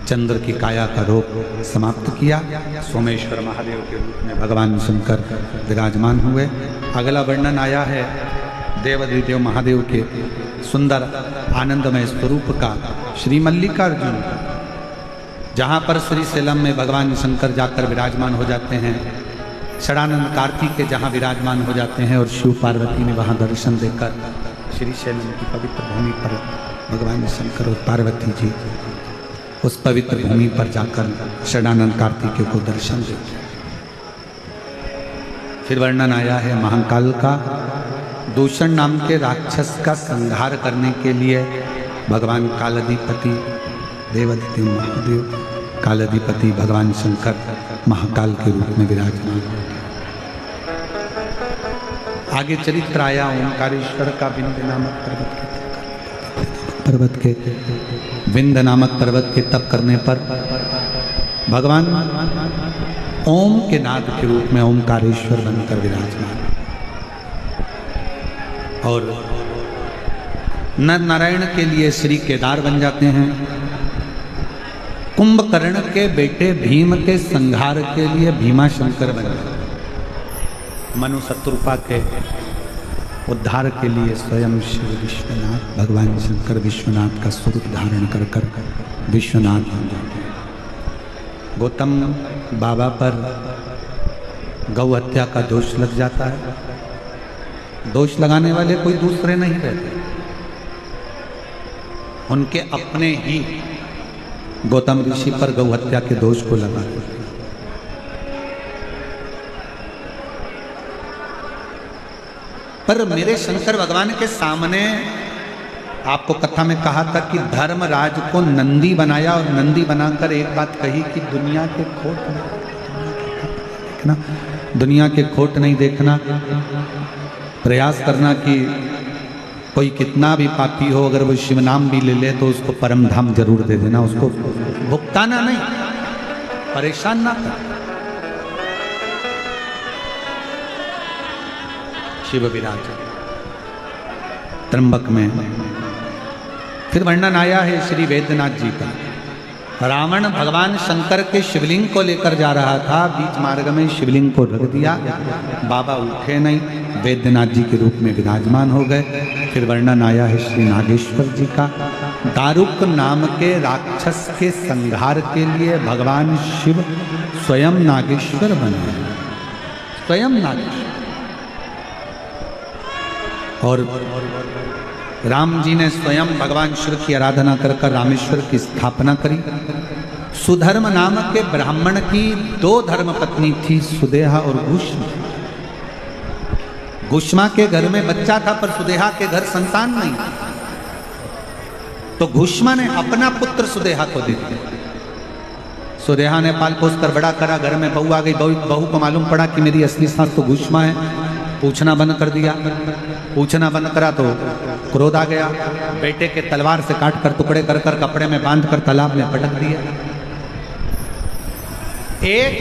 चंद्र की काया का रोग समाप्त किया। सोमेश्वर महादेव के रूप में भगवान शंकर विराजमान हुए। अगला वर्णन आया है देवादिदेव महादेव के सुंदर आनंदमय स्वरूप का, श्री मल्लिकार्जुन, जहाँ पर श्री सेलम में भगवान शंकर जाकर विराजमान हो जाते हैं, षडानंद कार्तिकेय जहाँ विराजमान हो जाते हैं और शिव पार्वती ने वहाँ दर्शन देकर श्री शैलम की पवित्र भूमि पर भगवान शंकर और पार्वती जी उस पवित्र भूमि पर जाकर षडानंद कार्तिकेय को दर्शन देते। फिर वर्णन आया है महाकाल का। दूषण नाम के राक्षस का संहार करने के लिए भगवान कालाधिपति देवादिदेव महादेव, कालाधिपति भगवान शंकर महाकाल के रूप में विराजमान। आगे चरित्र आया ओंकारेश्वर का, विंध्य नामक पर्वत के तप करने पर भगवान ओम के नाद के रूप में ओंकारेश्वर बनकर विराजमान। और नर नारायण के लिए श्री केदार बन जाते हैं। कुंभकर्ण के बेटे भीम के संहार के लिए भीमा शंकर बन जाते हैं। मनु शत्रुपा के उद्धार के लिए स्वयं शिव विश्वनाथ, भगवान शंकर विश्वनाथ का स्वरूप धारण कर कर विश्वनाथ बन जाते हैं। गौतम बाबा पर गौ हत्या का दोष लग जाता है। दोष लगाने वाले कोई दूसरे नहीं रहते, उनके अपने ही गौतम ऋषि पर गौ हत्या के दोष को लगा। पर मेरे शंकर भगवान के सामने आपको कथा में कहा था कि धर्मराज को नंदी बनाया और नंदी बनाकर एक बात कही कि दुनिया के खोट देखना, दुनिया के खोट नहीं देखना, प्रयास करना कि कोई कितना भी पापी हो अगर वो शिव नाम भी ले ले तो उसको परम धाम जरूर दे देना, उसको भुगताना नहीं, परेशान ना कर। शिव विराज त्र्यंबक में। फिर वर्णन आया है श्री वैद्यनाथ जी का। रावण भगवान शंकर के शिवलिंग को लेकर जा रहा था, बीच मार्ग में शिवलिंग को रख दिया, बाबा उठे नहीं, वैद्यनाथ जी के रूप में विराजमान हो गए। फिर वर्णन आया है श्री नागेश्वर जी का। दारुक नाम के राक्षस के संहार के लिए भगवान शिव स्वयं नागेश्वर बने, स्वयं नागेश्वर। और राम जी ने स्वयं भगवान शिव की आराधना कर कर रामेश्वर की स्थापना करी। सुधर्म नाम के ब्राह्मण की 2 धर्म पत्नी थी, सुदेहा और गुष्मा। गुष्मा के घर में बच्चा था पर सुदेहा के घर संतान नहीं, तो गुष्मा ने अपना पुत्र सुदेहा को दे दिया। सुदेहा ने पाल पोस कर बड़ा करा, घर में बहू आ गई, बहू को मालूम पड़ा कि मेरी असली सास तो गुष्मा है, पूछना बंद कर दिया। पूछना बंद करा तो क्रोध आ गया, बेटे के तलवार से काट कर टुकड़े कर कर कपड़े में बांध कर तालाब में पटक दिया। एक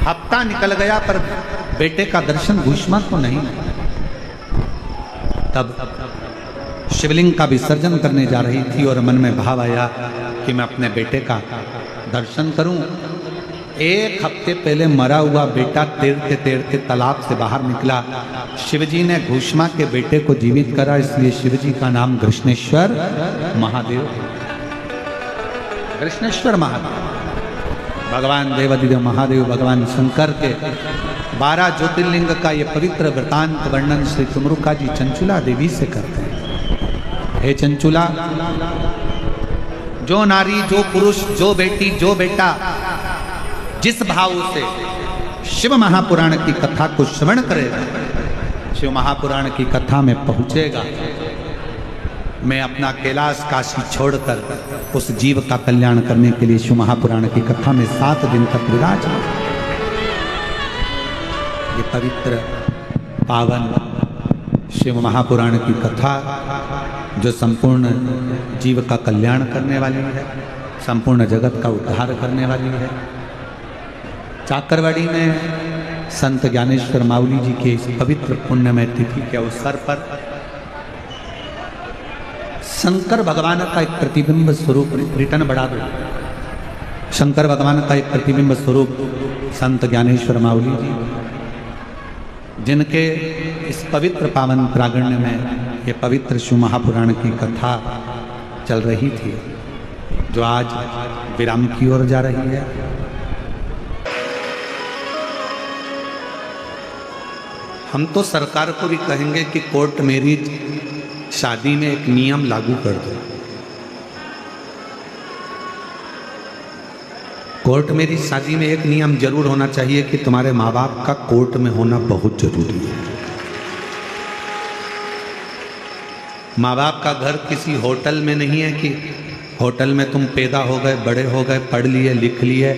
हफ्ता निकल गया पर बेटे का दर्शन गुष्मा को नहीं। तब शिवलिंग का विसर्जन करने जा रही थी और मन में भाव आया कि मैं अपने बेटे का दर्शन करूं। 1 हफ्ते पहले मरा हुआ बेटा तैरते तैरते तालाब से बाहर निकला। शिवजी ने घुष्मा के बेटे को जीवित करा, इसलिए शिवजी का नाम कृष्णेश्वर महादेव। कृष्णेश्वर महादेव भगवान देवादिदेव महादेव भगवान शंकर के 12 ज्योतिर्लिंग का ये पवित्र वृतांत वर्णन श्री तुमरुका जी चंचुला देवी से करते हैं। हे चंचुला, जो नारी, जो पुरुष, जो बेटी, जो बेटा जिस भाव से शिव महापुराण की कथा को श्रवण करेगा, शिव महापुराण की कथा में पहुंचेगा, मैं अपना कैलाश काशी छोड़कर उस जीव का कल्याण करने के लिए शिव महापुराण की कथा में 7 दिन तक विराज। ये पवित्र पावन शिव महापुराण की कथा जो संपूर्ण जीव का कल्याण करने वाली है, संपूर्ण जगत का उद्धार करने वाली है। चाकरवाड़ी में संत ज्ञानेश्वर माउली जी के इस पवित्र पुण्यमय तिथि के अवसर पर शंकर भगवान का एक प्रतिबिंब स्वरूप, रिटर्न बढ़ा दो, शंकर भगवान का एक प्रतिबिंब स्वरूप संत ज्ञानेश्वर माउली जी, जिनके इस पवित्र पावन प्रांगण में ये पवित्र शिव महापुराण की कथा चल रही थी, जो आज विराम की ओर जा रही है। हम तो सरकार को भी कहेंगे कि कोर्ट मैरिज शादी में एक नियम लागू कर दो। कोर्ट मैरिज शादी में एक नियम जरूर होना चाहिए कि तुम्हारे माँ बाप का कोर्ट में होना बहुत जरूरी है। माँ बाप का घर किसी होटल में नहीं है कि होटल में तुम पैदा हो गए, बड़े हो गए, पढ़ लिए, लिख लिए,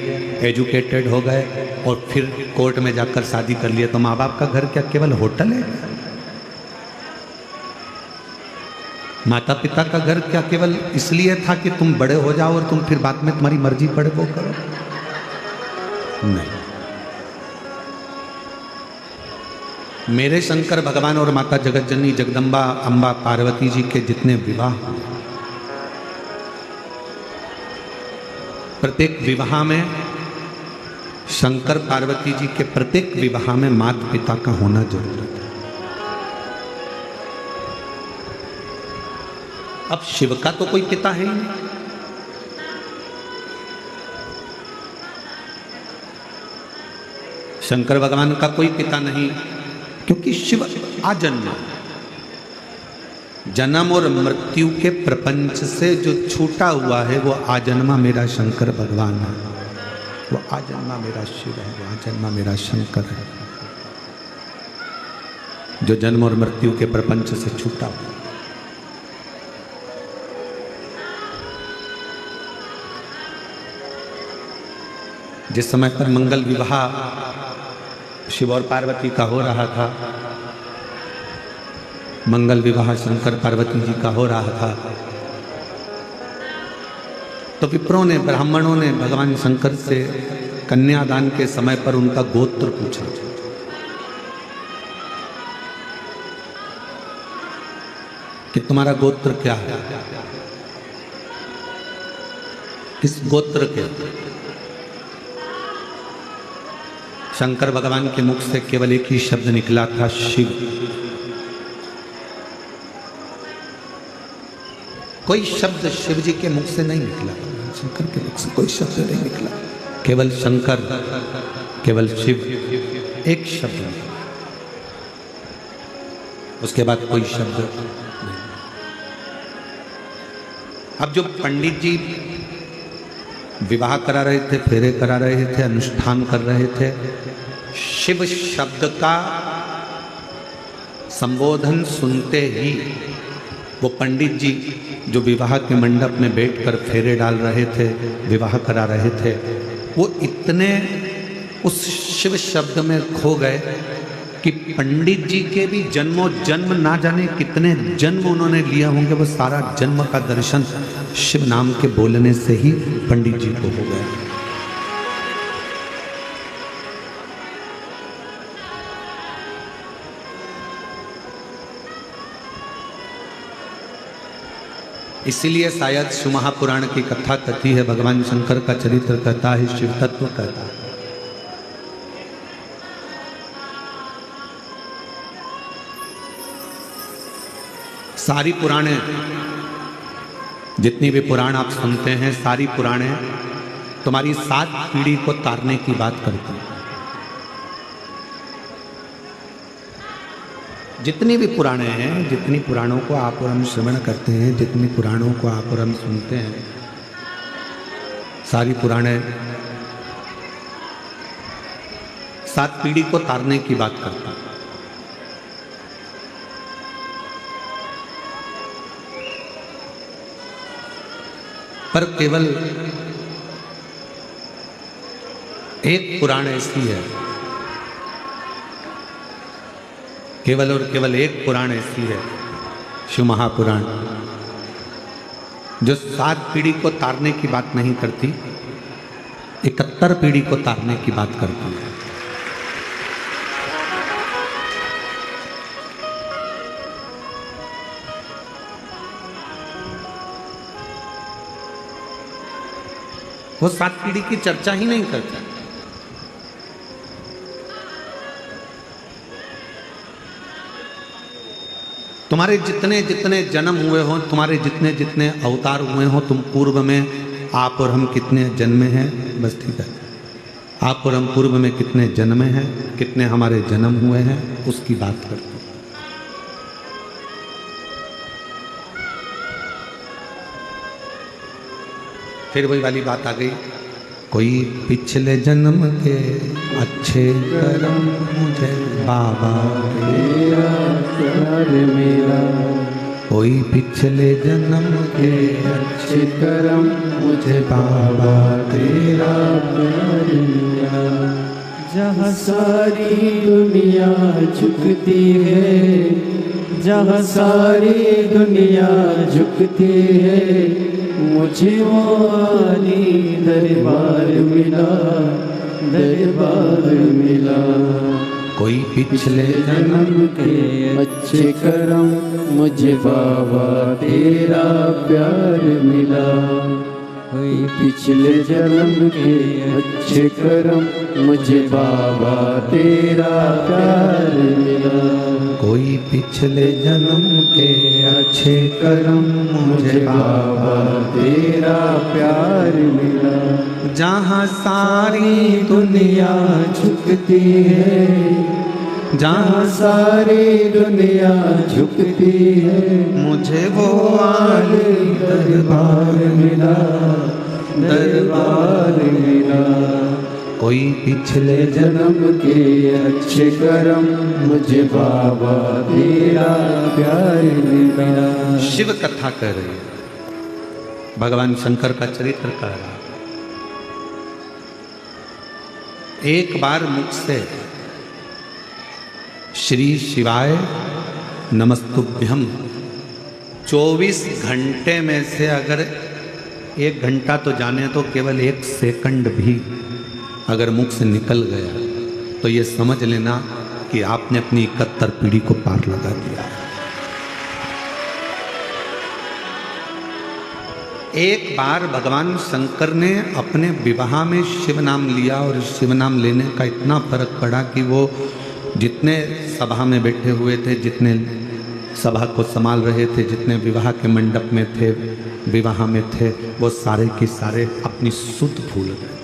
एजुकेटेड हो गए और फिर कोर्ट में जाकर शादी कर लिए। तो माँ बाप का घर क्या केवल होटल है? माता पिता का घर क्या केवल इसलिए था कि तुम बड़े हो जाओ और तुम फिर बाद में तुम्हारी मर्जी पड़े वो करो? नहीं। मेरे शंकर भगवान और माता जगतजननी जगदम्बा अम्बा पार्वती जी के जितने विवाह, प्रत्येक विवाह में शंकर पार्वती जी के प्रत्येक विवाह में माता पिता का होना जरूरी है। अब शिव का तो कोई पिता है ही नहीं, शंकर भगवान का कोई पिता नहीं, क्योंकि शिव आजन्म, जन्म और मृत्यु के प्रपंच से जो छूटा हुआ है वो आजन्मा मेरा शंकर भगवान है, वो आजन्मा मेरा शिव है, वो आजन्मा मेरा शंकर है, जो जन्म और मृत्यु के प्रपंच से छूटा हुआ। जिस समय पर मंगल विवाह शिव और पार्वती का हो रहा था, मंगल विवाह शंकर पार्वती जी का हो रहा था, तो विप्रों ने, ब्राह्मणों ने भगवान शंकर से कन्यादान के समय पर उनका गोत्र पूछा। कि तुम्हारा गोत्र क्या है, किस गोत्र के? शंकर भगवान के मुख से केवल एक ही शब्द निकला था, शिव। कोई शब्द शिव जी के मुख से नहीं निकला, शंकर के मुख से कोई शब्द नहीं निकला, केवल शंकर, केवल शिव, एक शब्द, उसके बाद कोई शब्द नहीं। अब जो पंडित जी विवाह करा रहे थे, फेरे करा रहे थे, अनुष्ठान कर रहे थे, शिव शब्द का संबोधन सुनते ही वो पंडित जी जो विवाह के मंडप में बैठकर फेरे डाल रहे थे, विवाह करा रहे थे, वो इतने उस शिव शब्द में खो गए कि पंडित जी के भी जन्मों जन्म ना जाने कितने जन्म उन्होंने लिया होंगे, वो सारा जन्म का दर्शन शिव नाम के बोलने से ही पंडित जी को हो गया। इसीलिए शायद शिव महापुराण की कथा कहती है, भगवान शंकर का चरित्र कहता है, शिव तत्व कहता है। सारी पुराणे, जितनी भी पुराण आप सुनते हैं, सारी पुराणे तुम्हारी 7 पीढ़ी को तारने की बात करती हैं। जितनी भी पुराणे हैं, जितनी पुराणों को आप और हम श्रवण करते हैं, जितनी पुराणों को आप और हम सुनते हैं, सारी पुराणे 7 पीढ़ी को तारने की बात करती हैं। पर केवल एक पुराण ऐसी है, केवल और केवल एक पुराण ऐसी है, शिव महापुराण, जो 7 पीढ़ी को तारने की बात नहीं करती, 71 पीढ़ी को तारने की बात करती है। वो 7 पीढ़ी की चर्चा ही नहीं करता। तुम्हारे जितने जितने जन्म हुए हो, तुम्हारे जितने जितने अवतार हुए हो, तुम पूर्व में आप और हम कितने जन्मे हैं, बस ठीक है, आप और हम पूर्व में कितने जन्मे हैं, कितने हमारे जन्म हुए हैं, उसकी बात करते हैं। फिर वही वाली बात आ गई, कोई पिछले जन्म के अच्छे कर्म मुझे बाबा तेरा प्यार मिला, कोई पिछले जन्म के अच्छे कर्म मुझे बाबा तेरा प्यार मिला। जहाँ सारी दुनिया झुकती है, जहाँ सारी दुनिया झुकती है, मुझे वो आली दरबार मिला, दरबार मिला। कोई पिछले जन्म के अच्छे कर्म मुझे बाबा तेरा प्यार मिला, कोई पिछले जन्म के अच्छे कर्म मुझे बाबा तेरा प्यार मिला। कोई पिछले जन्म के अच्छे कर्म मुझे बाबा तेरा प्यार मिला। जहाँ सारी दुनिया झुकती है, जहाँ सारी दुनिया झुकती है, मुझे वो आले दरबार मिला, दरबार मिला। कोई पिछले जन्म के अच्छे कर्म, मुझे बाबा तेरा प्यार मिला। शिव कथा कह रही है, भगवान शंकर का चरित्र कह रहा। एक बार मुख से श्री शिवाय नमस्तुभ्यम 24 घंटे में से अगर 1 घंटा तो जाने तो केवल 1 सेकंड भी अगर मुख से निकल गया तो ये समझ लेना कि आपने अपनी 71 पीढ़ी को पार लगा दिया। एक बार भगवान शंकर ने अपने विवाह में शिव नाम लिया और शिव नाम लेने का इतना फर्क पड़ा कि वो जितने सभा में बैठे हुए थे, जितने सभा को संभाल रहे थे, जितने विवाह के मंडप में थे, विवाह में थे, वो सारे के सारे अपनी सुध भूल गए।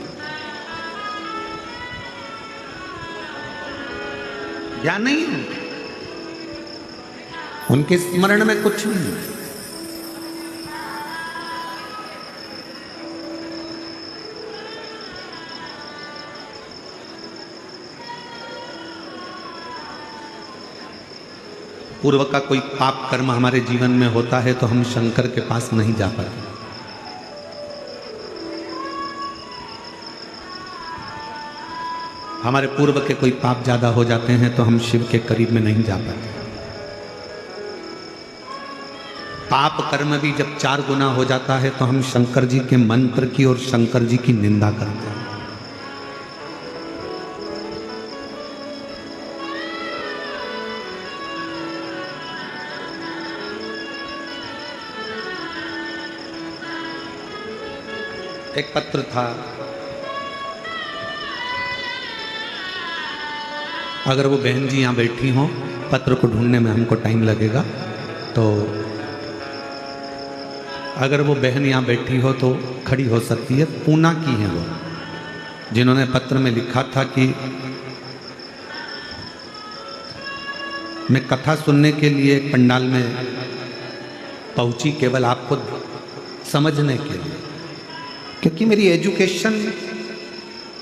या नहीं है, उनके स्मरण में कुछ नहीं। पूर्व का कोई पाप कर्म हमारे जीवन में होता है तो हम शंकर के पास नहीं जा पाते। हमारे पूर्व के कोई पाप ज्यादा हो जाते हैं तो हम शिव के करीब में नहीं जा पाते। पाप कर्म भी जब 4 गुना हो जाता है तो हम शंकर जी के मंत्र की और शंकर जी की निंदा करते हैं। एक पत्र था, अगर वो बहन जी यहाँ बैठी हों, पत्र को ढूंढने में हमको टाइम लगेगा, तो अगर वो बहन यहाँ बैठी हो तो खड़ी हो सकती है। पूना की है वो, जिन्होंने पत्र में लिखा था कि मैं कथा सुनने के लिए पंडाल में पहुंची केवल आपको समझने के लिए, क्योंकि मेरी एजुकेशन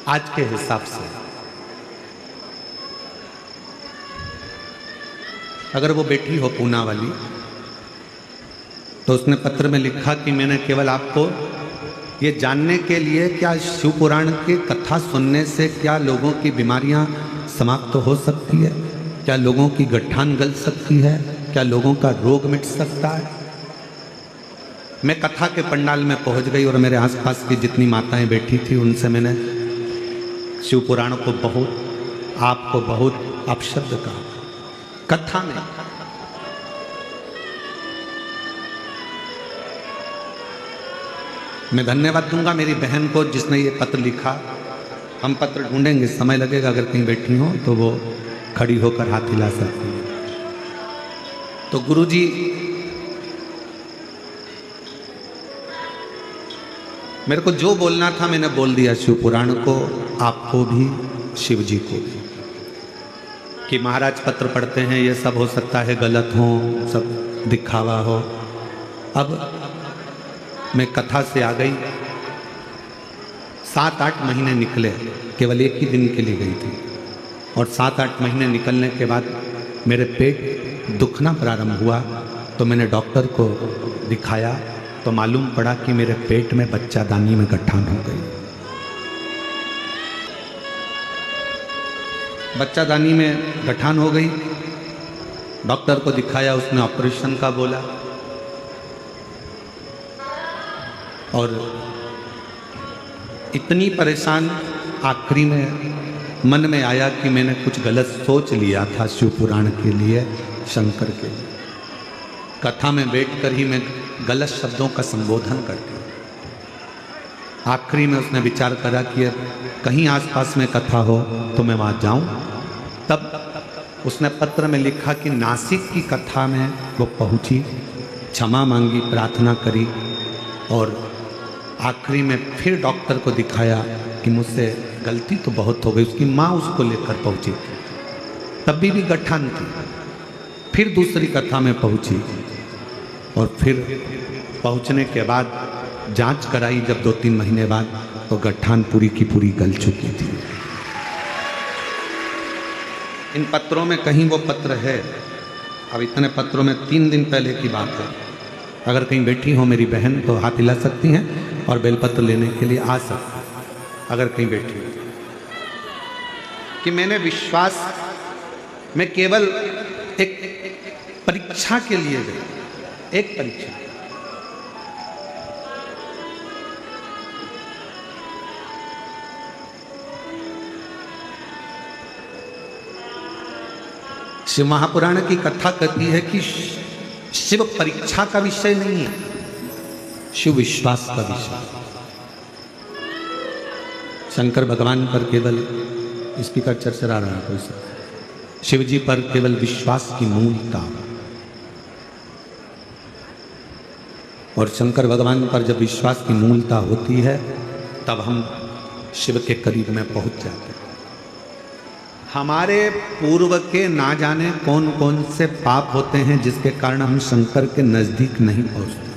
आज के हिसाब से, अगर वो बेटी हो पूना वाली, तो उसने पत्र में लिखा कि मैंने केवल आपको ये जानने के लिए, क्या शिव पुराण की कथा सुनने से क्या लोगों की बीमारियां समाप्त हो सकती है, क्या लोगों की गठान गल सकती है, क्या लोगों का रोग मिट सकता है। मैं कथा के पंडाल में पहुंच गई और मेरे आसपास की जितनी माताएं बैठी थी उनसे मैंने शिव पुराण को बहुत, आपको बहुत अपशब्द कहा कथा में। मैं धन्यवाद दूंगा मेरी बहन को जिसने ये पत्र लिखा। हम पत्र ढूंढेंगे, समय लगेगा, अगर कहीं बैठी हो तो वो खड़ी होकर हाथ हिला सकती है। तो गुरुजी मेरे को जो बोलना था मैंने बोल दिया, शिव पुराण को, आपको भी, शिव जी को भी, कि महाराज पत्र पढ़ते हैं, ये सब हो सकता है गलत हो, सब दिखावा हो। अब मैं कथा से आ गई, 7-8 महीने निकले, केवल एक ही दिन के लिए गई थी, और 7-8 महीने निकलने के बाद मेरे पेट दुखना प्रारंभ हुआ। तो मैंने डॉक्टर को दिखाया तो मालूम पड़ा कि मेरे पेट में बच्चादानी में गठान हो गई। बच्चादानी में गठान हो गई, डॉक्टर को दिखाया, उसने ऑपरेशन का बोला, और इतनी परेशान आखिरी में मन में आया कि मैंने कुछ गलत सोच लिया था शिव पुराण के लिए, शंकर के लिए। कथा में बैठकर ही मैं गलत शब्दों का संबोधन करती। आखिरी में उसने विचार करा कि कहीं आसपास में कथा हो तो मैं वहाँ जाऊँ। तब उसने पत्र में लिखा कि नासिक की कथा में वो पहुँची, क्षमा मांगी, प्रार्थना करी, और आखिरी में फिर डॉक्टर को दिखाया कि मुझसे गलती तो बहुत हो गई। उसकी माँ उसको लेकर पहुँची, तब भी गठान थी। फिर दूसरी कथा में पहुंची और फिर पहुंचने के बाद जांच कराई जब 2-3 महीने बाद, तो गठान पूरी की पूरी गल चुकी थी। इन पत्रों में कहीं वो पत्र है, अब इतने पत्रों में 3 दिन पहले की बात है। अगर कहीं बैठी हो मेरी बहन तो हाथ हिला सकती हैं और बेलपत्र लेने के लिए आ सकती, अगर कहीं बैठी हो। कि मैंने विश्वास में केवल एक परीक्षा के लिए गई, एक परीक्षा। शिव महापुराण की कथा कहती है कि शिव परीक्षा का विषय नहीं है, शिव विश्वास का विषय। शंकर भगवान पर केवल स्पीकर चरचरा रहा है कोई सा, शिव जी पर केवल विश्वास की मूलता। और शंकर भगवान पर जब विश्वास की मूलता होती है तब हम शिव के करीब में पहुंच जाते हैं। हमारे पूर्व के ना जाने कौन कौन से पाप होते हैं जिसके कारण हम शंकर के नजदीक नहीं पहुंचते।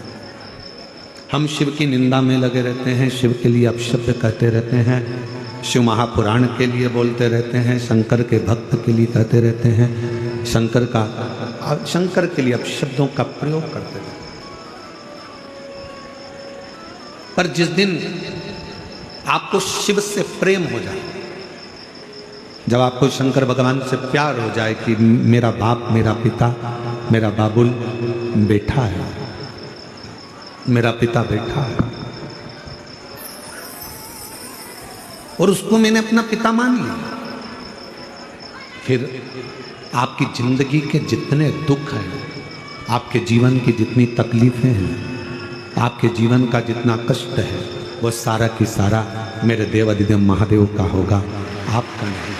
हम शिव की निंदा में लगे रहते हैं, शिव के लिए अपशब्द कहते रहते हैं, शिव महापुराण के लिए बोलते रहते हैं, शंकर के भक्त के लिए कहते रहते हैं, शंकर के लिए अपशब्दों का प्रयोग करते रहते हैं। पर जिस दिन आपको शिव से प्रेम हो जाए, जब आपको शंकर भगवान से प्यार हो जाए कि मेरा बाप, मेरा पिता, मेरा बाबुल बैठा है, मेरा पिता बैठा है, और उसको मैंने अपना पिता मान लिया, फिर आपकी जिंदगी के जितने दुख हैं, आपके जीवन की जितनी तकलीफें हैं, आपके जीवन का जितना कष्ट है, वो सारा की सारा मेरे देव अधिदेव महादेव का होगा, आपका नहीं।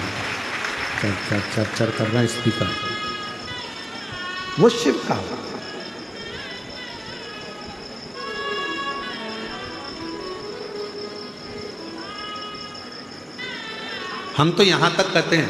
चर चर चर चर कर रहा है स्पीकर, वो शिव का होगा। हम तो यहां तक कहते हैं